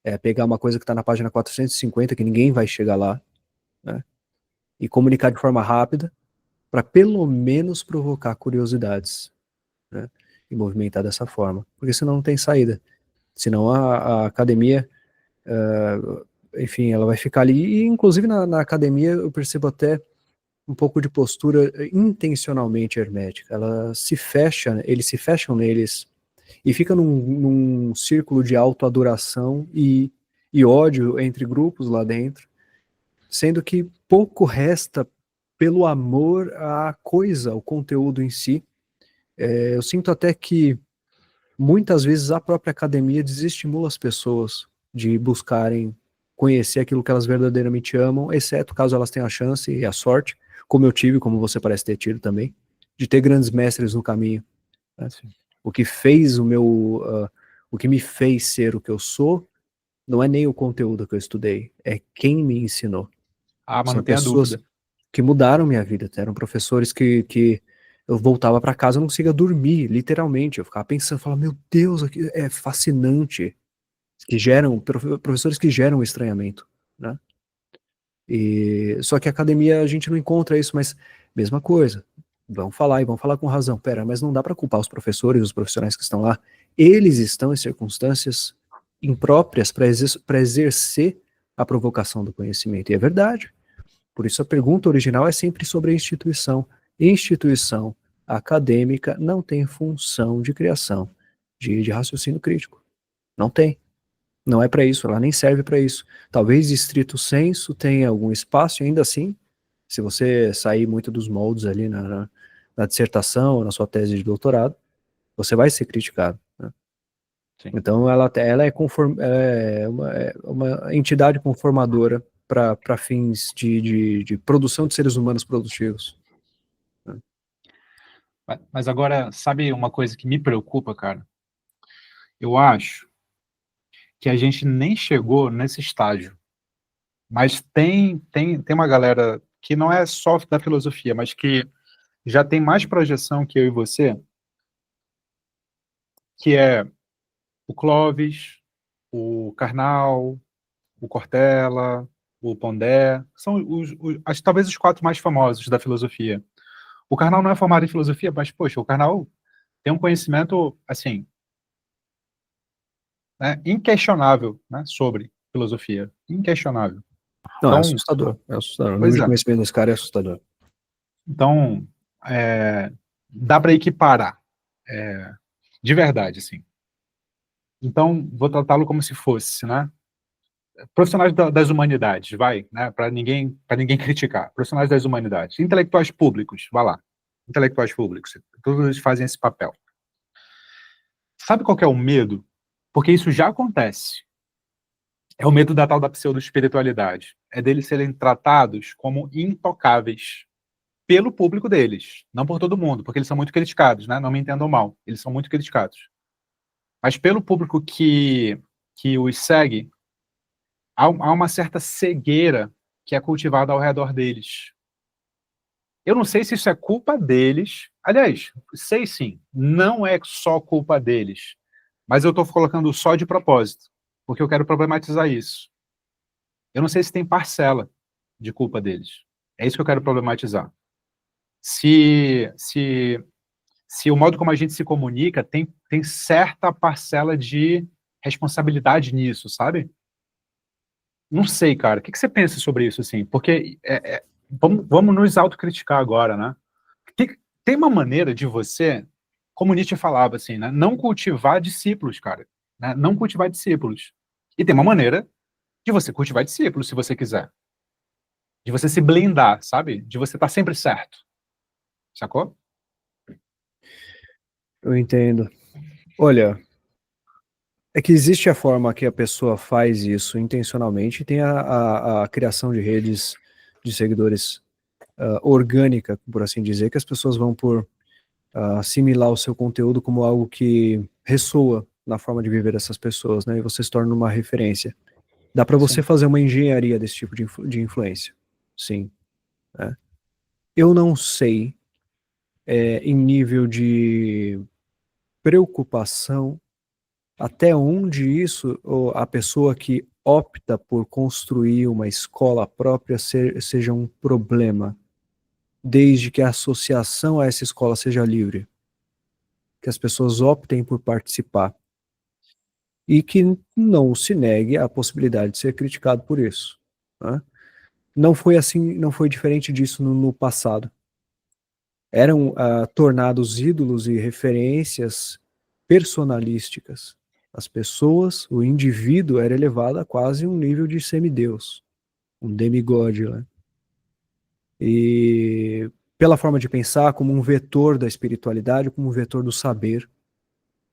é pegar uma coisa que está na página 450, que ninguém vai chegar lá, né, e comunicar de forma rápida, para pelo menos provocar curiosidades, né, e movimentar dessa forma, porque senão não tem saída. Senão a academia, enfim, ela vai ficar ali, e inclusive na academia eu percebo até um pouco de postura intencionalmente hermética. Ela se fecha, eles se fecham neles e fica num círculo de autoadoração e ódio entre grupos lá dentro, sendo que pouco resta pelo amor à coisa, ao conteúdo em si. Eu sinto até que muitas vezes a própria academia desestimula as pessoas de buscarem conhecer aquilo que elas verdadeiramente amam, exceto caso elas tenham a chance e a sorte, como eu tive, como você parece ter tido também, de ter grandes mestres no caminho, né? O que fez o que me fez ser o que eu sou, não é nem o conteúdo que eu estudei, é quem me ensinou. Ah, mas São não tenha pessoas dúvida. que mudaram minha vida. Eram professores que eu voltava para casa e não conseguia dormir, literalmente. Eu ficava pensando, falava, meu Deus, aqui é fascinante. Que geram, professores que geram estranhamento, né? Só que a academia a gente não encontra isso, mas mesma coisa. Vão falar e vão falar com razão. Pera, mas não dá para culpar os professores, os profissionais que estão lá. Eles estão em circunstâncias impróprias para exercer a provocação do conhecimento. E é verdade. Por isso a pergunta original é sempre sobre a instituição. Instituição acadêmica não tem função de criação de raciocínio crítico. Não tem. Não é para isso, ela nem serve para isso. Talvez estrito senso tenha algum espaço, e ainda assim, se você sair muito dos moldes ali na dissertação ou na sua tese de doutorado, você vai ser criticado, né? Então ela é uma entidade conformadora para fins de produção de seres humanos produtivos, né? Mas agora, sabe uma coisa que me preocupa, cara? Eu acho que a gente nem chegou nesse estágio. Mas tem uma galera que não é só da filosofia, mas que já tem mais projeção que eu e você, que é o Clóvis, o Karnal, o Cortella, o Pondé, são talvez os quatro mais famosos da filosofia. O Karnal não é formado em filosofia, mas, poxa, o Karnal tem um conhecimento, assim, né, inquestionável, né, sobre filosofia. Inquestionável. Não, é Então, assustador, é assustador. O nível pois de é. conhecimento desse cara é assustador. Então, dá para equiparar, de verdade, assim. Então, vou tratá-lo como se fosse, né? Profissionais das humanidades, vai, né? Para ninguém criticar. Profissionais das humanidades. Intelectuais públicos, vai lá. Intelectuais públicos. Todos eles fazem esse papel. Sabe qual que é o medo? Porque isso já acontece. É o medo da tal da pseudo-espiritualidade. É deles serem tratados como intocáveis pelo público deles, não por todo mundo, porque eles são muito criticados, né? Não me entendam mal, eles são muito criticados. Mas pelo público que os segue, há uma certa cegueira que é cultivada ao redor deles. Eu não sei se isso é culpa deles. Aliás, sei sim, não é só culpa deles. Mas eu estou colocando só de propósito, porque eu quero problematizar isso. Eu não sei se tem parcela de culpa deles. É isso que eu quero problematizar. Se, se, se o modo como a gente se comunica tem certa parcela de responsabilidade nisso, sabe? Não sei, cara. O que você pensa sobre isso, assim? Porque vamos nos autocriticar agora, né? Tem uma maneira de você, como Nietzsche falava, assim, né? Não cultivar discípulos, cara. Né? Não cultivar discípulos. E tem uma maneira de você cultivar discípulos, se você quiser. De você se blindar, sabe? De você estar sempre certo. Sacou? Eu entendo. Olha, é que existe a forma que a pessoa faz isso intencionalmente, e tem a criação de redes de seguidores orgânica, por assim dizer, que as pessoas vão por assimilar o seu conteúdo como algo que ressoa na forma de viver dessas pessoas, né? E você se torna uma referência. Dá para você Sim. fazer uma engenharia desse tipo de influência. Sim. Né? Eu não sei, em nível de preocupação, até onde isso, ou a pessoa que opta por construir uma escola própria seja um problema, desde que a associação a essa escola seja livre, que as pessoas optem por participar e que não se negue a possibilidade de ser criticado por isso. Né? Não foi assim, não foi diferente disso no passado. Eram tornados ídolos e referências personalísticas. As pessoas, o indivíduo era elevado a quase um nível de semideus, um demigod, né? E pela forma de pensar, como um vetor da espiritualidade, como um vetor do saber,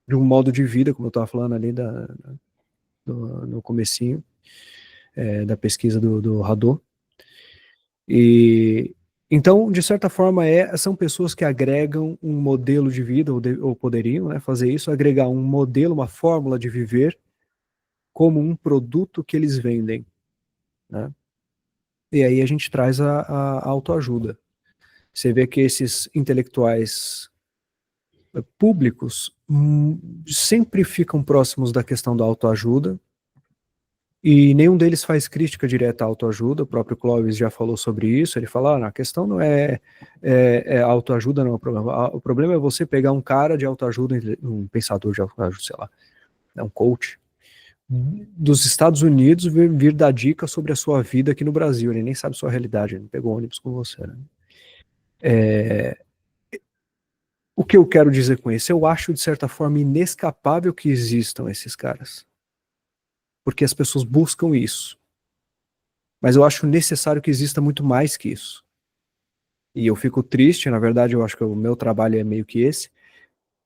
de um modo de vida, como eu estava falando ali no comecinho, da pesquisa do Hadot. E então, de certa forma, são pessoas que agregam um modelo de vida, ou poderiam, né, fazer isso, agregar um modelo, uma fórmula de viver como um produto que eles vendem. Né? E aí a gente traz a autoajuda. Você vê que esses intelectuais públicos sempre ficam próximos da questão da autoajuda, e nenhum deles faz crítica direta à autoajuda. O próprio Clóvis já falou sobre isso. Ele fala, a questão não autoajuda, não é o problema. O problema é você pegar um cara de autoajuda, um pensador de autoajuda, sei lá, um coach, dos Estados Unidos, vir dar dica sobre a sua vida aqui no Brasil. Ele nem sabe sua realidade, ele não pegou ônibus com você. Né? O que eu quero dizer com isso? Eu acho, de certa forma, inescapável que existam esses caras. Porque as pessoas buscam isso. Mas eu acho necessário que exista muito mais que isso. E eu fico triste, na verdade, eu acho que o meu trabalho é meio que esse,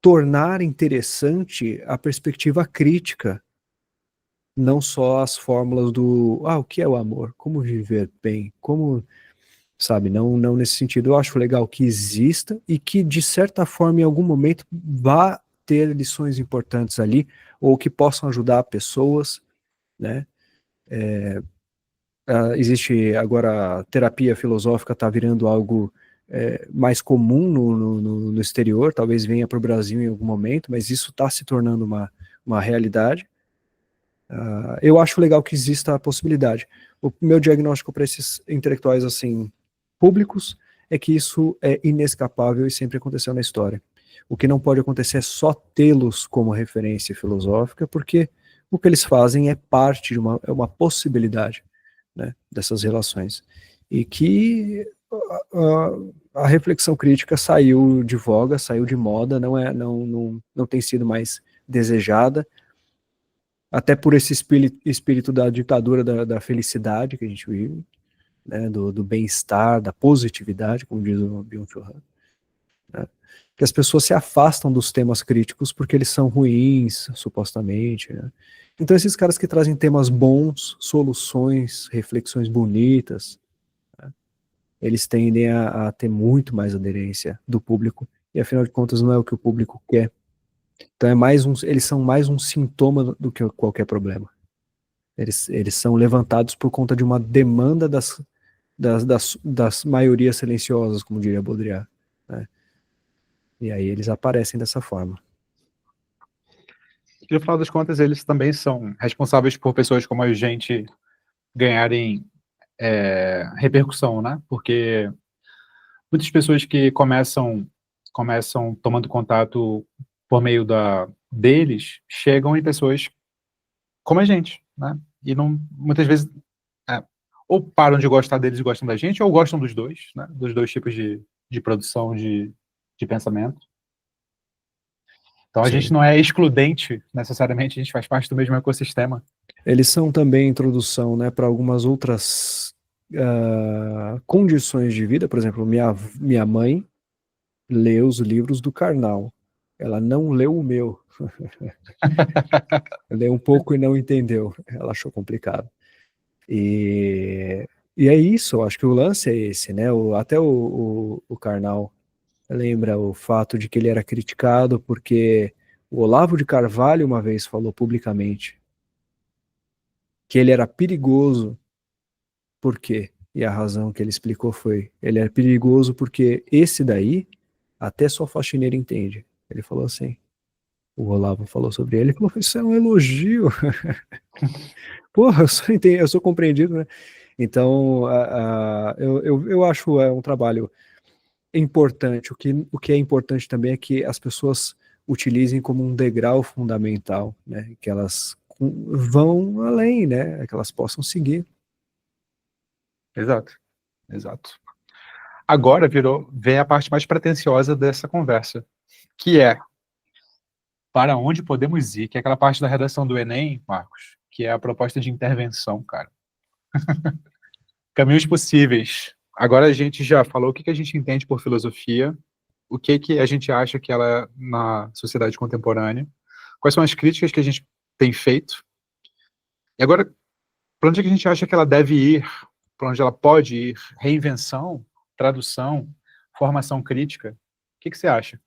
tornar interessante a perspectiva crítica, não só as fórmulas o que é o amor, como viver bem, como, sabe, não nesse sentido. Eu acho legal que exista e que, de certa forma, em algum momento, vá ter lições importantes ali, ou que possam ajudar pessoas, né? Existe agora a terapia filosófica, está virando algo mais comum no exterior, talvez venha para o Brasil em algum momento, mas isso está se tornando uma realidade. Eu acho legal que exista a possibilidade. O meu diagnóstico para esses intelectuais assim públicos é que isso é inescapável e sempre aconteceu na história. O que não pode acontecer é só tê-los como referência filosófica, porque o que eles fazem é parte de uma possibilidade, né, dessas relações. E que a reflexão crítica saiu de voga, saiu de moda, não tem sido mais desejada, até por esse espírito da ditadura da felicidade que a gente vive, né, do bem-estar, da positividade, como diz o Byung-Chul Han. Né? que as pessoas se afastam dos temas críticos porque eles são ruins, supostamente, né? Então esses caras que trazem temas bons, soluções, reflexões bonitas, né, eles tendem a ter muito mais aderência do público, e afinal de contas não é o que o público quer. Então eles são mais um sintoma do que qualquer problema. Eles são levantados por conta de uma demanda das maiorias silenciosas, como diria Baudrillard, né? E aí eles aparecem dessa forma. E no final das contas, eles também são responsáveis por pessoas como a gente ganharem repercussão, né? Porque muitas pessoas que começam tomando contato por meio deles, chegam em pessoas como a gente, né? E não, muitas vezes, é, ou param de gostar deles e gostam da gente, ou gostam dos dois, né? Dos dois tipos de produção de pensamento. Então a gente Sim. não é excludente, necessariamente, a gente faz parte do mesmo ecossistema. Eles são também introdução, né, para algumas outras condições de vida. Por exemplo, minha mãe lê os livros do Karnal. Ela não leu o meu. Leu um pouco e não entendeu. Ela achou complicado. E é isso, eu acho que o lance é esse, né? Até o Karnal lembra o fato de que ele era criticado porque o Olavo de Carvalho uma vez falou publicamente que ele era perigoso. Por quê? E a razão que ele explicou foi: ele era perigoso porque esse daí até só faxineiro entende. Ele falou assim. O Olavo falou sobre ele, ele falou: isso é um elogio. Porra, eu sou compreendido, né? Então, eu acho um trabalho importante. O que é importante também é que as pessoas utilizem como um degrau fundamental, né? Que elas vão além, né? Que elas possam seguir. Exato, exato. Agora vem a parte mais pretensiosa dessa conversa, que é para onde podemos ir, que é aquela parte da redação do Enem, Marcos, que é a proposta de intervenção, cara. Caminhos possíveis. Agora a gente já falou o que a gente entende por filosofia, o que a gente acha que ela é na sociedade contemporânea, quais são as críticas que a gente tem feito, e agora, para onde é que a gente acha que ela deve ir, para onde ela pode ir, reinvenção, tradução, formação crítica, o que você acha?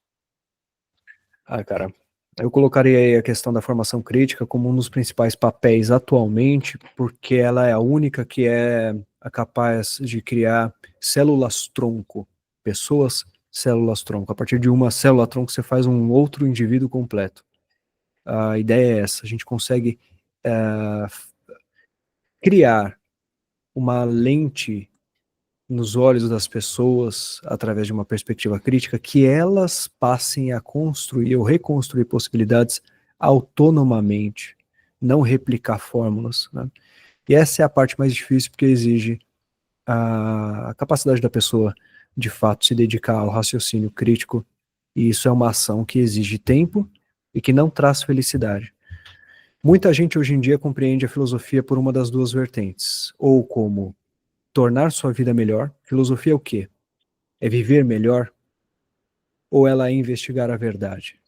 Ah, cara, eu colocaria aí a questão da formação crítica como um dos principais papéis atualmente, porque ela é a única que é capaz de criar células-tronco, pessoas células-tronco. A partir de uma célula-tronco você faz um outro indivíduo completo. A ideia é essa: a gente consegue criar uma lente nos olhos das pessoas, através de uma perspectiva crítica, que elas passem a construir ou reconstruir possibilidades autonomamente, não replicar fórmulas, né? E essa é a parte mais difícil, porque exige a capacidade da pessoa, de fato, se dedicar ao raciocínio crítico, e isso é uma ação que exige tempo e que não traz felicidade. Muita gente hoje em dia compreende a filosofia por uma das duas vertentes, ou como tornar sua vida melhor. Filosofia é o quê? É viver melhor? Ou ela é investigar a verdade?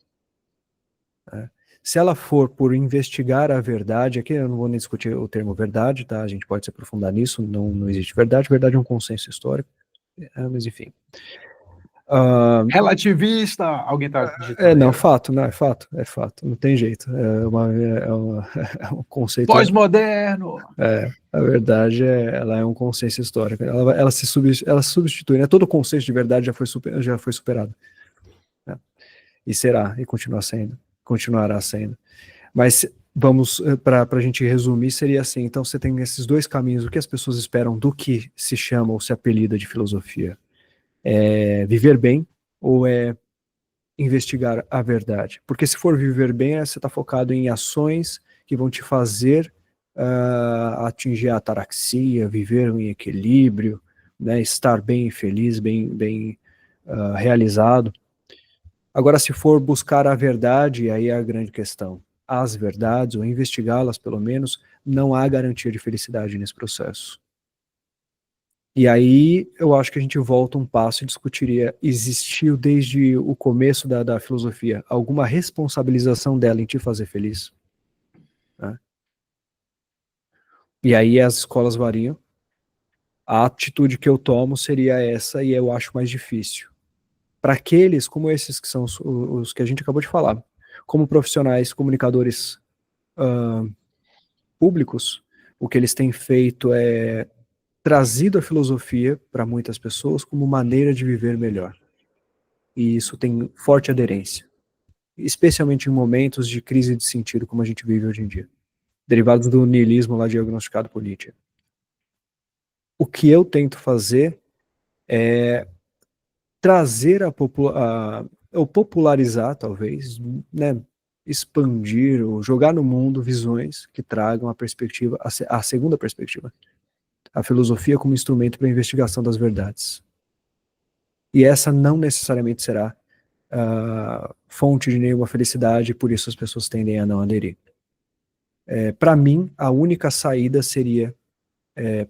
Né? Se ela for por investigar a verdade, aqui eu não vou nem discutir o termo verdade, tá? A gente pode se aprofundar nisso, não existe verdade, verdade é um consenso histórico, mas enfim. Relativista! Alguém está digitando aí? Não, fato, não, é fato, não tem jeito, é um conceito... Pós-moderno! A verdade ela é um consenso histórico, ela se substitui, né? Todo conceito de verdade já foi superado, né? E será, e continuará sendo. Mas vamos, para a gente resumir, seria assim: então você tem esses dois caminhos. O que as pessoas esperam do que se chama ou se apelida de filosofia? É viver bem ou é investigar a verdade? Porque se for viver bem, você está focado em ações que vão te fazer atingir a ataraxia, viver em equilíbrio, né, estar bem feliz, bem realizado. Agora, se for buscar a verdade, aí é a grande questão. As verdades, ou investigá-las pelo menos, não há garantia de felicidade nesse processo. E aí eu acho que a gente volta um passo e discutiria, existiu desde o começo da filosofia alguma responsabilização dela em te fazer feliz? Né? E aí as escolas variam. A atitude que eu tomo seria essa e eu acho mais difícil. Para aqueles como esses que são os que a gente acabou de falar, como profissionais, comunicadores públicos, o que eles têm feito é trazido a filosofia para muitas pessoas como maneira de viver melhor. E isso tem forte aderência, especialmente em momentos de crise de sentido como a gente vive hoje em dia, derivados do niilismo lá diagnosticado por Nietzsche. O que eu tento fazer é trazer ou popularizar, talvez, né, expandir ou jogar no mundo visões que tragam a perspectiva, a segunda perspectiva, a filosofia como instrumento para a investigação das verdades. E essa não necessariamente será fonte de nenhuma felicidade, por isso as pessoas tendem a não aderir. Para mim, a única saída seria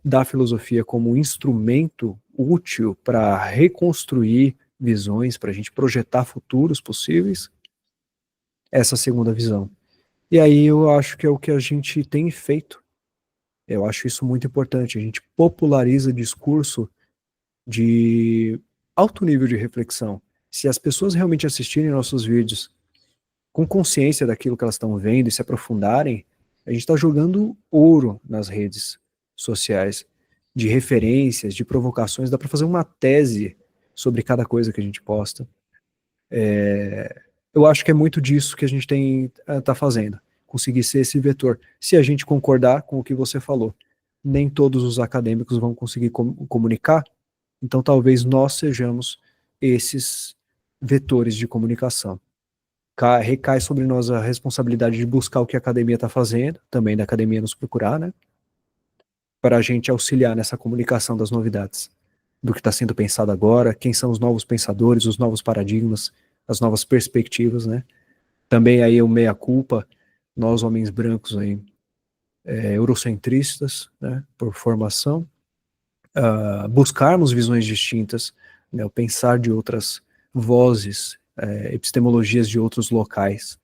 da filosofia como instrumento útil para reconstruir visões, para a gente projetar futuros possíveis, essa segunda visão. E aí eu acho que é o que a gente tem feito. Eu acho isso muito importante. A gente populariza discurso de alto nível de reflexão. Se as pessoas realmente assistirem nossos vídeos com consciência daquilo que elas estão vendo e se aprofundarem, a gente está jogando ouro nas redes sociais, de referências, de provocações, dá para fazer uma tese sobre cada coisa que a gente posta. Eu acho que é muito disso que a gente tá fazendo, conseguir ser esse vetor. Se a gente concordar com o que você falou, nem todos os acadêmicos vão conseguir comunicar, então talvez nós sejamos esses vetores de comunicação. Recai sobre nós a responsabilidade de buscar o que a academia está fazendo, também da academia nos procurar, né? Para a gente auxiliar nessa comunicação das novidades, do que está sendo pensado agora, quem são os novos pensadores, os novos paradigmas, as novas perspectivas, né? Também aí o meia-culpa, nós homens brancos aí, eurocentristas, né, por formação, buscarmos visões distintas, né, o pensar de outras vozes, epistemologias de outros locais,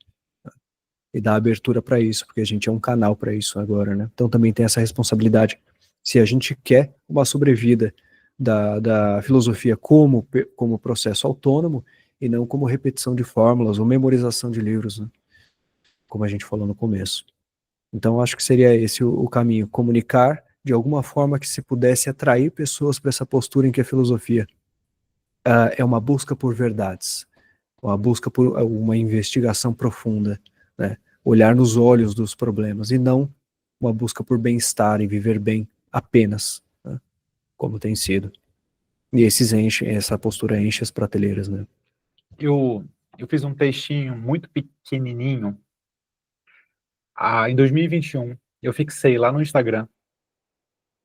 e dar abertura para isso, porque a gente é um canal para isso agora, né? Então também tem essa responsabilidade. Se a gente quer uma sobrevida da filosofia como processo autônomo e não como repetição de fórmulas ou memorização de livros, né? Como a gente falou no começo. Então acho que seria esse o caminho, comunicar de alguma forma que se pudesse atrair pessoas para essa postura em que a filosofia é uma busca por verdades, uma busca por uma investigação profunda, né? Olhar nos olhos dos problemas e não uma busca por bem-estar e viver bem apenas, né? Como tem sido. E essa postura enche as prateleiras, né? Eu fiz um textinho muito pequenininho em 2021. Eu fixei lá no Instagram.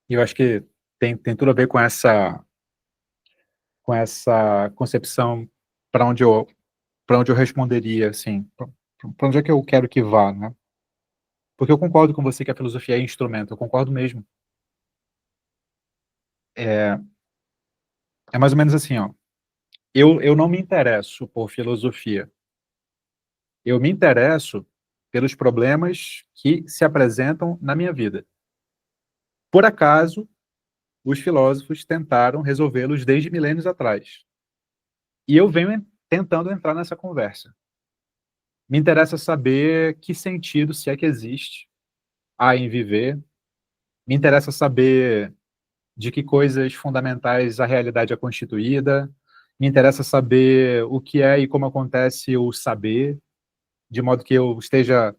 E eu acho que tem tudo a ver com essa concepção para onde eu responderia, assim, para onde é que eu quero que vá, né? Porque eu concordo com você que a filosofia é instrumento, eu concordo mesmo. É mais ou menos assim, ó. Eu não me interesso por filosofia. Eu me interesso pelos problemas que se apresentam na minha vida. Por acaso, os filósofos tentaram resolvê-los desde milênios atrás. E eu venho tentando entrar nessa conversa. Me interessa saber que sentido, se é que existe, há em viver. Me interessa saber de que coisas fundamentais a realidade é constituída. Me interessa saber o que é e como acontece o saber, de modo que eu esteja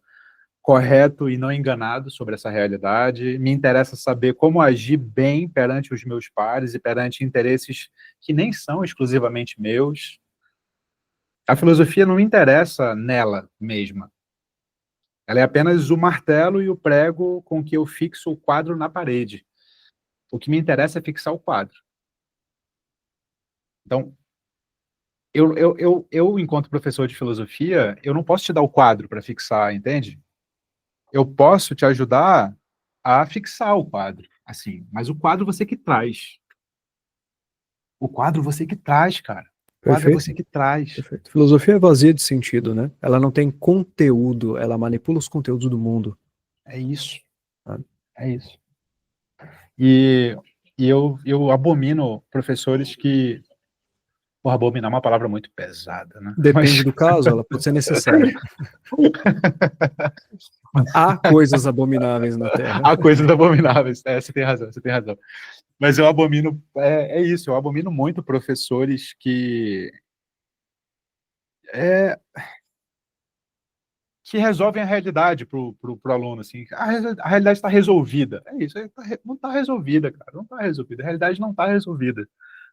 correto e não enganado sobre essa realidade. Me interessa saber como agir bem perante os meus pares e perante interesses que nem são exclusivamente meus. A filosofia não me interessa nela mesma. Ela é apenas o martelo e o prego com que eu fixo o quadro na parede. O que me interessa é fixar o quadro. Então, enquanto professor de filosofia, eu não posso te dar o quadro para fixar, entende? Eu posso te ajudar a fixar o quadro, assim, mas o quadro você que traz. O quadro você que traz, cara. O quadro é Perfeito. você que traz. Perfeito. Filosofia é vazia de sentido, né? Ela não tem conteúdo, ela manipula os conteúdos do mundo. É isso. Tá? É isso. E, eu abomino professores que... Porra, abominar é uma palavra muito pesada, né? Depende Mas do caso, ela pode ser necessária. Há coisas abomináveis na Terra. há coisas abomináveis. Você tem razão, você tem razão. Mas eu abomino... É isso, eu abomino muito professores é, que resolvem a realidade pro aluno, assim. A realidade está resolvida. É isso, não está resolvida, cara. Não está resolvida. A realidade não está resolvida.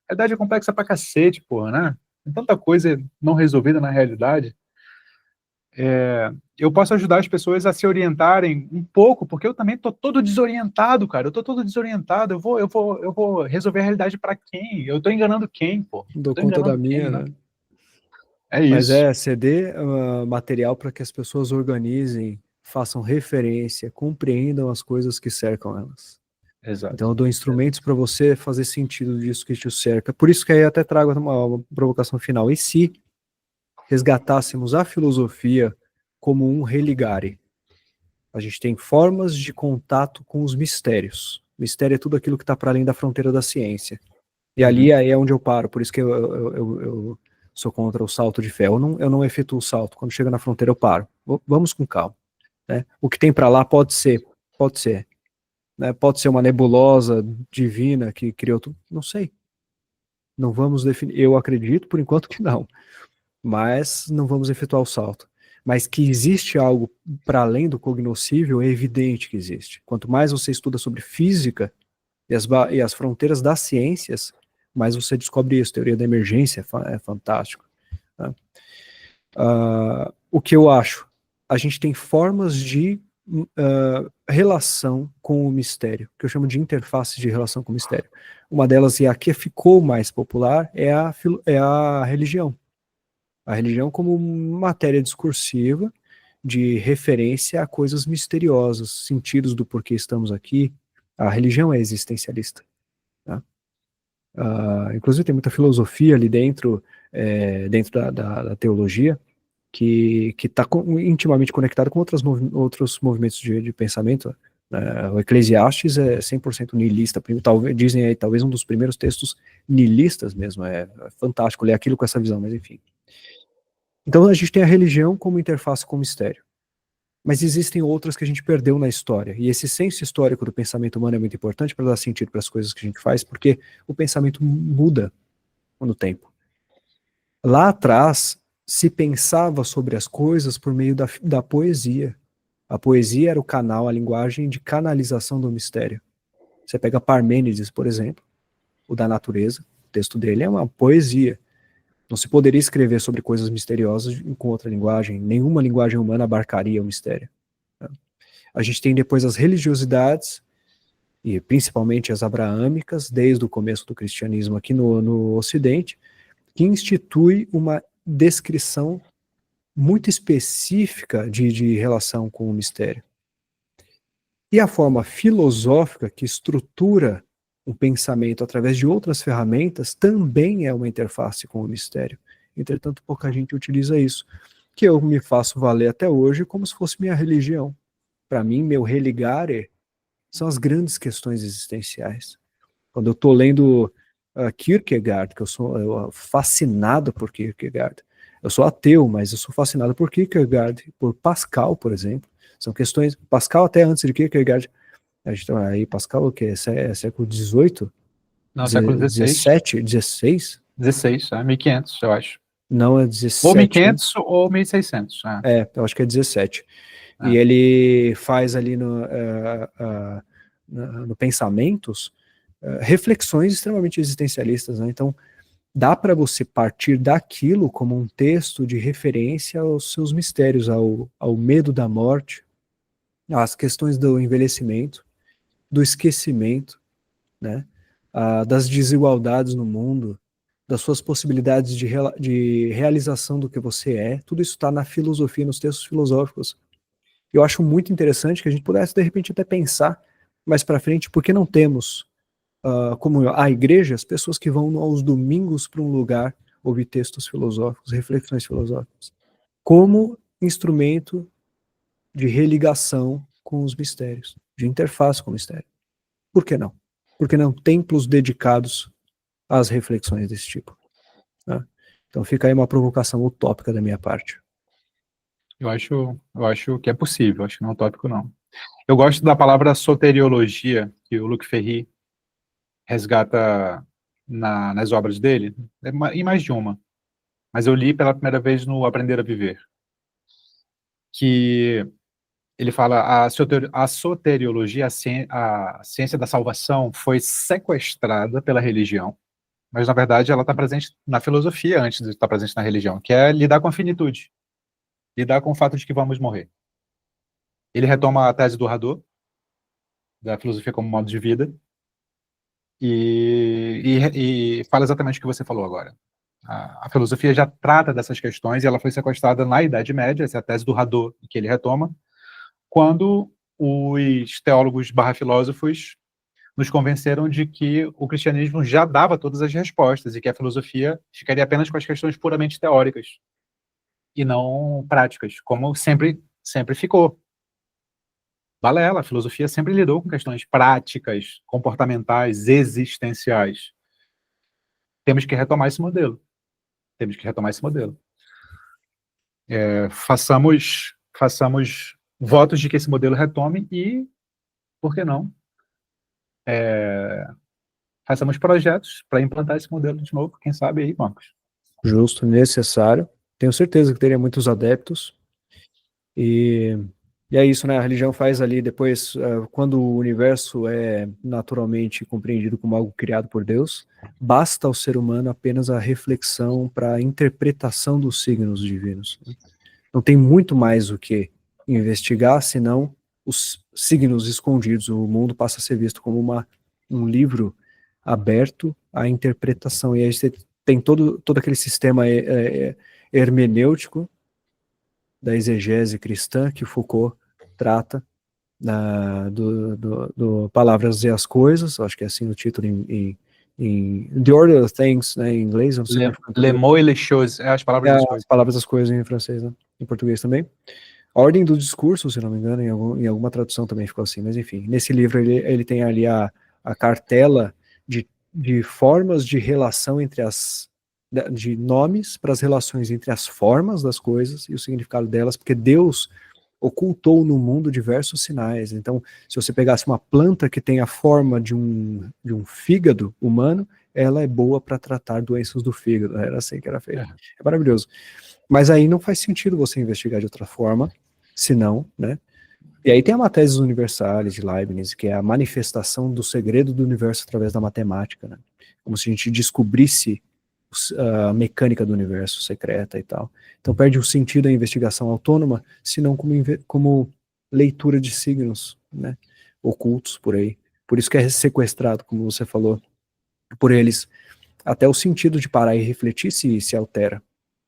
A realidade é complexa pra cacete, porra, né? Tem tanta coisa não resolvida na realidade. Eu posso ajudar as pessoas a se orientarem um pouco, porque eu também tô todo desorientado, cara. Eu tô todo desorientado. Eu vou resolver a realidade para quem? Eu tô enganando quem, pô? Eu Dou tô conta da enganando minha, quem, né? né? É Mas isso. ceder material para que as pessoas organizem, façam referência, compreendam as coisas que cercam elas. Então Exato. eu dou instrumentos para você fazer sentido disso que te cerca. Por isso que aí até trago uma provocação final. E se resgatássemos a filosofia como um religare? A gente tem formas de contato com os mistérios. Mistério é tudo aquilo que está para além da fronteira da ciência. E ali Uhum. aí é onde eu paro. Por isso que eu sou contra o salto de fé. Eu não efetuo o salto. Quando chega na fronteira, eu paro. Vamos com calma. Né? O que tem para lá pode ser. Né? Pode ser uma nebulosa divina que criou tudo. Não sei. Não vamos definir. Eu acredito, por enquanto, que não. Mas não vamos efetuar o salto. Mas que existe algo para além do cognoscível, é evidente que existe. Quanto mais você estuda sobre física e as fronteiras das ciências, mais você descobre isso. Teoria da emergência é fantástico. Né? O que eu acho? A gente tem formas de relação com o mistério, que eu chamo de interface de relação com o mistério. Uma delas, e a que ficou mais popular, é a religião. A religião como matéria discursiva de referência a coisas misteriosas, sentidos do porquê estamos aqui. A religião é existencialista. Tá? Inclusive tem muita filosofia ali dentro, dentro da teologia, que está intimamente conectada com outros movimentos de pensamento. O Eclesiastes é 100% niilista, dizem aí, talvez um dos primeiros textos niilistas mesmo, é fantástico ler aquilo com essa visão, mas enfim. Então a gente tem a religião como interface com o mistério. Mas existem outras que a gente perdeu na história. E esse senso histórico do pensamento humano é muito importante para dar sentido para as coisas que a gente faz, porque o pensamento muda no tempo. Lá atrás, se pensava sobre as coisas por meio da poesia. A poesia era o canal, a linguagem de canalização do mistério. Você pega Parmênides, por exemplo, o da natureza, o texto dele é uma poesia. Não se poderia escrever sobre coisas misteriosas com outra linguagem. Nenhuma linguagem humana abarcaria o mistério. A gente tem depois as religiosidades, e principalmente as abraâmicas, desde o começo do cristianismo aqui no Ocidente, que institui uma descrição muito específica de relação com o mistério. E a forma filosófica que estrutura o pensamento através de outras ferramentas também é uma interface com o mistério. Entretanto, pouca gente utiliza isso, que eu me faço valer até hoje como se fosse minha religião. Para mim, meu religare são as grandes questões existenciais. Quando eu estou lendo Kierkegaard, que eu sou fascinado por Kierkegaard, eu sou ateu, mas eu sou fascinado por Kierkegaard, por Pascal, por exemplo. São questões. Pascal, até antes de Kierkegaard, a gente tá aí, Pascal, o que? É século XVIII? Não, século XVI. XVII? XVI? 16, 1500, eu acho. Não, é Ou 17, né? 1500 ou 1600. Eu acho que é 17. E É. ele faz ali no Pensamentos reflexões extremamente existencialistas, né? Então, dá para você partir daquilo como um texto de referência aos seus mistérios, ao medo da morte, às questões do envelhecimento, do esquecimento, né? Das desigualdades no mundo, das suas possibilidades de realização do que você é. Tudo isso está na filosofia, nos textos filosóficos. Eu acho muito interessante que a gente pudesse, de repente, até pensar mais para frente, por que não temos como a igreja, as pessoas que vão aos domingos para um lugar ouvir textos filosóficos, reflexões filosóficas, como instrumento de religação com os mistérios, de interface com o mistério. Por que não? Por que não templos dedicados às reflexões desse tipo? Né? Então fica aí uma provocação utópica da minha parte. Eu acho que é possível, acho que não é utópico, não. Eu gosto da palavra soteriologia, que o Luc Ferry resgata nas obras dele, em mais de uma. Mas eu li pela primeira vez no Aprender a Viver, que ele fala a soteriologia, a ciência da salvação, foi sequestrada pela religião, mas na verdade ela está presente na filosofia antes de estar presente na religião, que é lidar com a finitude, lidar com o fato de que vamos morrer. Ele retoma a tese do Hadot, da filosofia como modo de vida, e fala exatamente o que você falou agora. A filosofia já trata dessas questões e ela foi sequestrada na Idade Média, essa é a tese do Hadot que ele retoma, quando os teólogos barra filósofos nos convenceram de que o cristianismo já dava todas as respostas e que a filosofia ficaria apenas com as questões puramente teóricas e não práticas, como sempre ficou. Balela, a filosofia sempre lidou com questões práticas, comportamentais, existenciais. Temos que retomar esse modelo. Temos que retomar esse modelo. Façamos votos de que esse modelo retome e, por que não, façamos projetos para implantar esse modelo de novo, quem sabe aí, Marcos. Justo, necessário. Tenho certeza que teria muitos adeptos. E é isso, né? A religião faz ali depois, quando o universo é naturalmente compreendido como algo criado por Deus, basta ao ser humano apenas a reflexão para a interpretação dos signos divinos. Não tem muito mais o que investigar, senão os signos escondidos. O mundo passa a ser visto como um livro aberto à interpretação. E aí você tem todo aquele sistema hermenêutico da exegese cristã que Foucault trata do Palavras e as Coisas, acho que é assim o título em The Order of Things, né, em inglês, não sei como é Le mots et les choses, as palavras das coisas. As Palavras das Coisas em francês, né, em português também. A Ordem do Discurso, se não me engano, em alguma tradução também ficou assim, mas enfim, nesse livro ele tem ali a cartela de formas de relação entre de nomes para as relações entre as formas das coisas e o significado delas, porque Deus ocultou no mundo diversos sinais. Então, se você pegasse uma planta que tem a forma de um fígado humano, ela é boa para tratar doenças do fígado. Era assim que era feito. É maravilhoso. Mas aí não faz sentido você investigar de outra forma, senão, né? E aí tem a Mathesis Universalis de Leibniz, que é a manifestação do segredo do universo através da matemática, né? Como se a gente descobrisse a mecânica do universo secreta e tal. Então perde o sentido da investigação autônoma, senão como leitura de signos, né, ocultos por aí. Por isso que é sequestrado, como você falou, por eles. Até o sentido de parar e refletir se altera.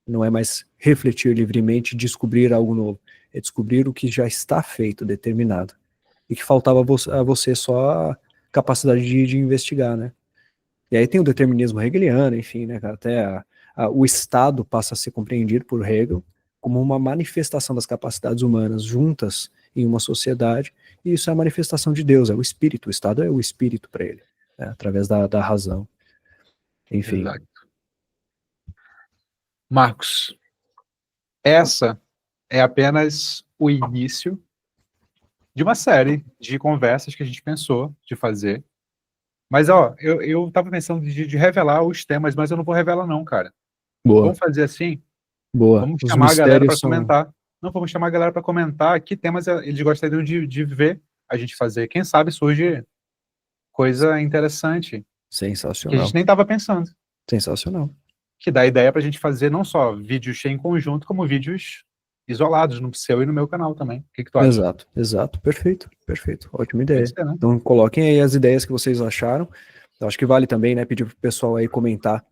Não é mais refletir livremente e descobrir algo novo. É descobrir o que já está feito, determinado. E que faltava a você só a capacidade de investigar, né? E aí tem o determinismo hegeliano, enfim, né, até o Estado passa a ser compreendido por Hegel como uma manifestação das capacidades humanas juntas em uma sociedade, e isso é a manifestação de Deus, é o espírito, o Estado é o espírito para ele, né, através da razão. Enfim. Exato. Marcos, essa é apenas o início de uma série de conversas que a gente pensou de fazer. Mas, ó, eu tava pensando de revelar os temas, mas eu não vou revelar não, cara. Boa. Vamos fazer assim? Boa. Vamos Os chamar a galera para são... comentar. Não, vamos chamar a galera para comentar que temas eles gostariam de ver a gente fazer. Quem sabe surge coisa interessante que a Sensacional. gente nem tava pensando. Sensacional. Que dá ideia pra gente fazer não só vídeos em conjunto, como vídeos isolados no seu e no meu canal também. O que tu acha? Exato. Perfeito. Ótima ideia. Pode ser, né? Então coloquem aí as ideias que vocês acharam. Eu acho que vale também, né, pedir pro pessoal aí comentar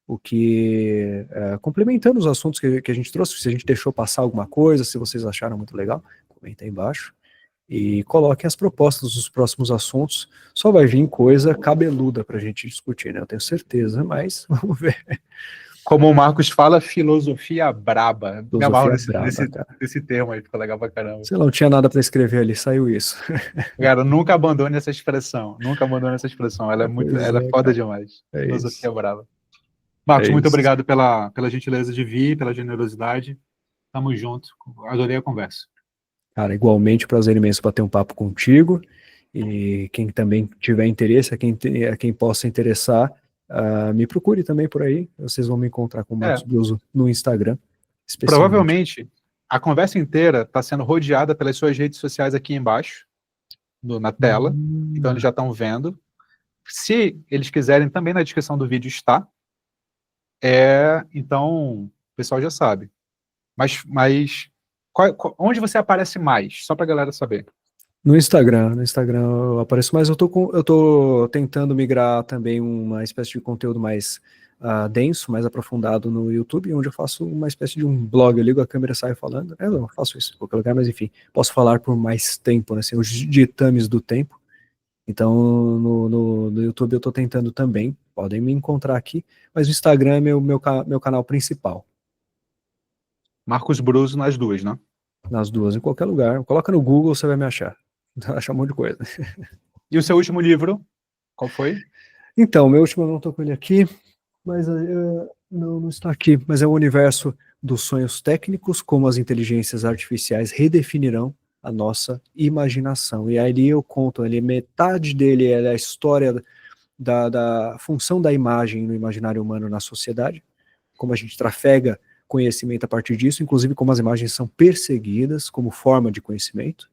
o que, complementando os assuntos que a gente trouxe, se a gente deixou passar alguma coisa, se vocês acharam muito legal, comenta aí embaixo. e coloquem as propostas dos próximos assuntos. Só vai vir coisa cabeluda para a gente discutir, né? Eu tenho certeza, mas vamos ver. Como o Marcos fala, filosofia braba. Me amarro Filosofia braba, cara. nesse termo aí, fica legal pra caramba. Sei lá, não tinha nada para escrever ali, saiu isso. Cara, nunca abandone essa expressão. Nunca abandone essa expressão. Pois Ela é é, foda cara. demais. É Filosofia isso. brava. Marcos, É muito isso. obrigado pela gentileza de vir, pela generosidade. Tamo junto. Adorei a conversa. Cara, igualmente, prazer imenso bater um papo contigo. E quem também tiver interesse, a quem possa interessar, me procure também por aí. Vocês vão me encontrar com o Marcos É, Bluso no Instagram, especialmente. provavelmente a conversa inteira está sendo rodeada pelas suas redes sociais aqui embaixo, na tela. Então eles Hum. já estão vendo. Se eles quiserem, também na descrição do vídeo está. Então, o pessoal já sabe. Mas onde você aparece mais? Só para a galera saber. No Instagram eu apareço, mas eu tô tentando migrar também uma espécie de conteúdo mais denso, mais aprofundado no YouTube, onde eu faço uma espécie de um blog, eu ligo a câmera e saio falando. Eu não faço isso em qualquer lugar, mas enfim, posso falar por mais tempo, né, assim, os ditames do tempo. Então no YouTube eu tô tentando também, podem me encontrar aqui, mas o Instagram é meu canal principal, Marcos Bruso nas duas, né? nas duas, em qualquer lugar. Coloca no Google, você vai me achar. Achar um monte de coisa. E o seu último livro, qual foi? Então, meu último eu não tô com ele aqui, mas não está aqui. Mas é o universo dos sonhos técnicos, como as inteligências artificiais redefinirão a nossa imaginação. E aí eu conto, metade dele é a história da função da imagem no imaginário humano na sociedade, como a gente trafega conhecimento a partir disso, inclusive como as imagens são perseguidas como forma de conhecimento,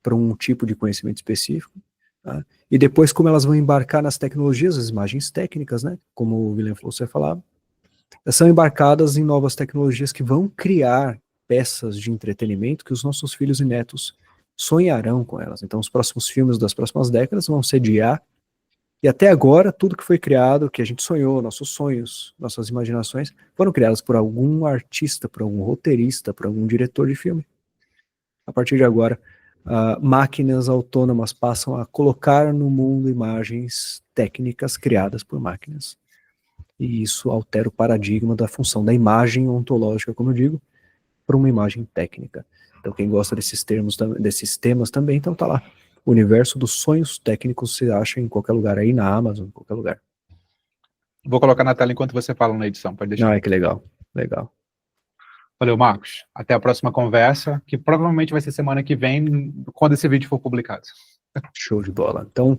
para um tipo de conhecimento específico. Tá? E depois como elas vão embarcar nas tecnologias, as imagens técnicas, né, como o William Flosser falava, são embarcadas em novas tecnologias que vão criar peças de entretenimento que os nossos filhos e netos sonharão com elas. Então os próximos filmes das próximas décadas vão ser de IA, e até agora tudo que foi criado, que a gente sonhou, nossos sonhos, nossas imaginações, foram criadas por algum artista, por algum roteirista, por algum diretor de filme. A partir de agora, máquinas autônomas passam a colocar no mundo imagens técnicas criadas por máquinas. E isso altera o paradigma da função da imagem ontológica, como eu digo, para uma imagem técnica. Então quem gosta desses temas também, então tá lá. O universo dos sonhos técnicos você acha em qualquer lugar aí, na Amazon, em qualquer lugar. Vou colocar na tela enquanto você fala na edição, pode deixar. Ah, que legal, legal. Valeu, Marcos. Até a próxima conversa, que provavelmente vai ser semana que vem, quando esse vídeo for publicado. Show de bola. Então,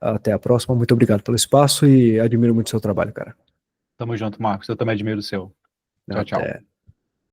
até a próxima. Muito obrigado pelo espaço e admiro muito o seu trabalho, cara. Tamo junto, Marcos. Eu também admiro o seu. Tchau, tchau. Até.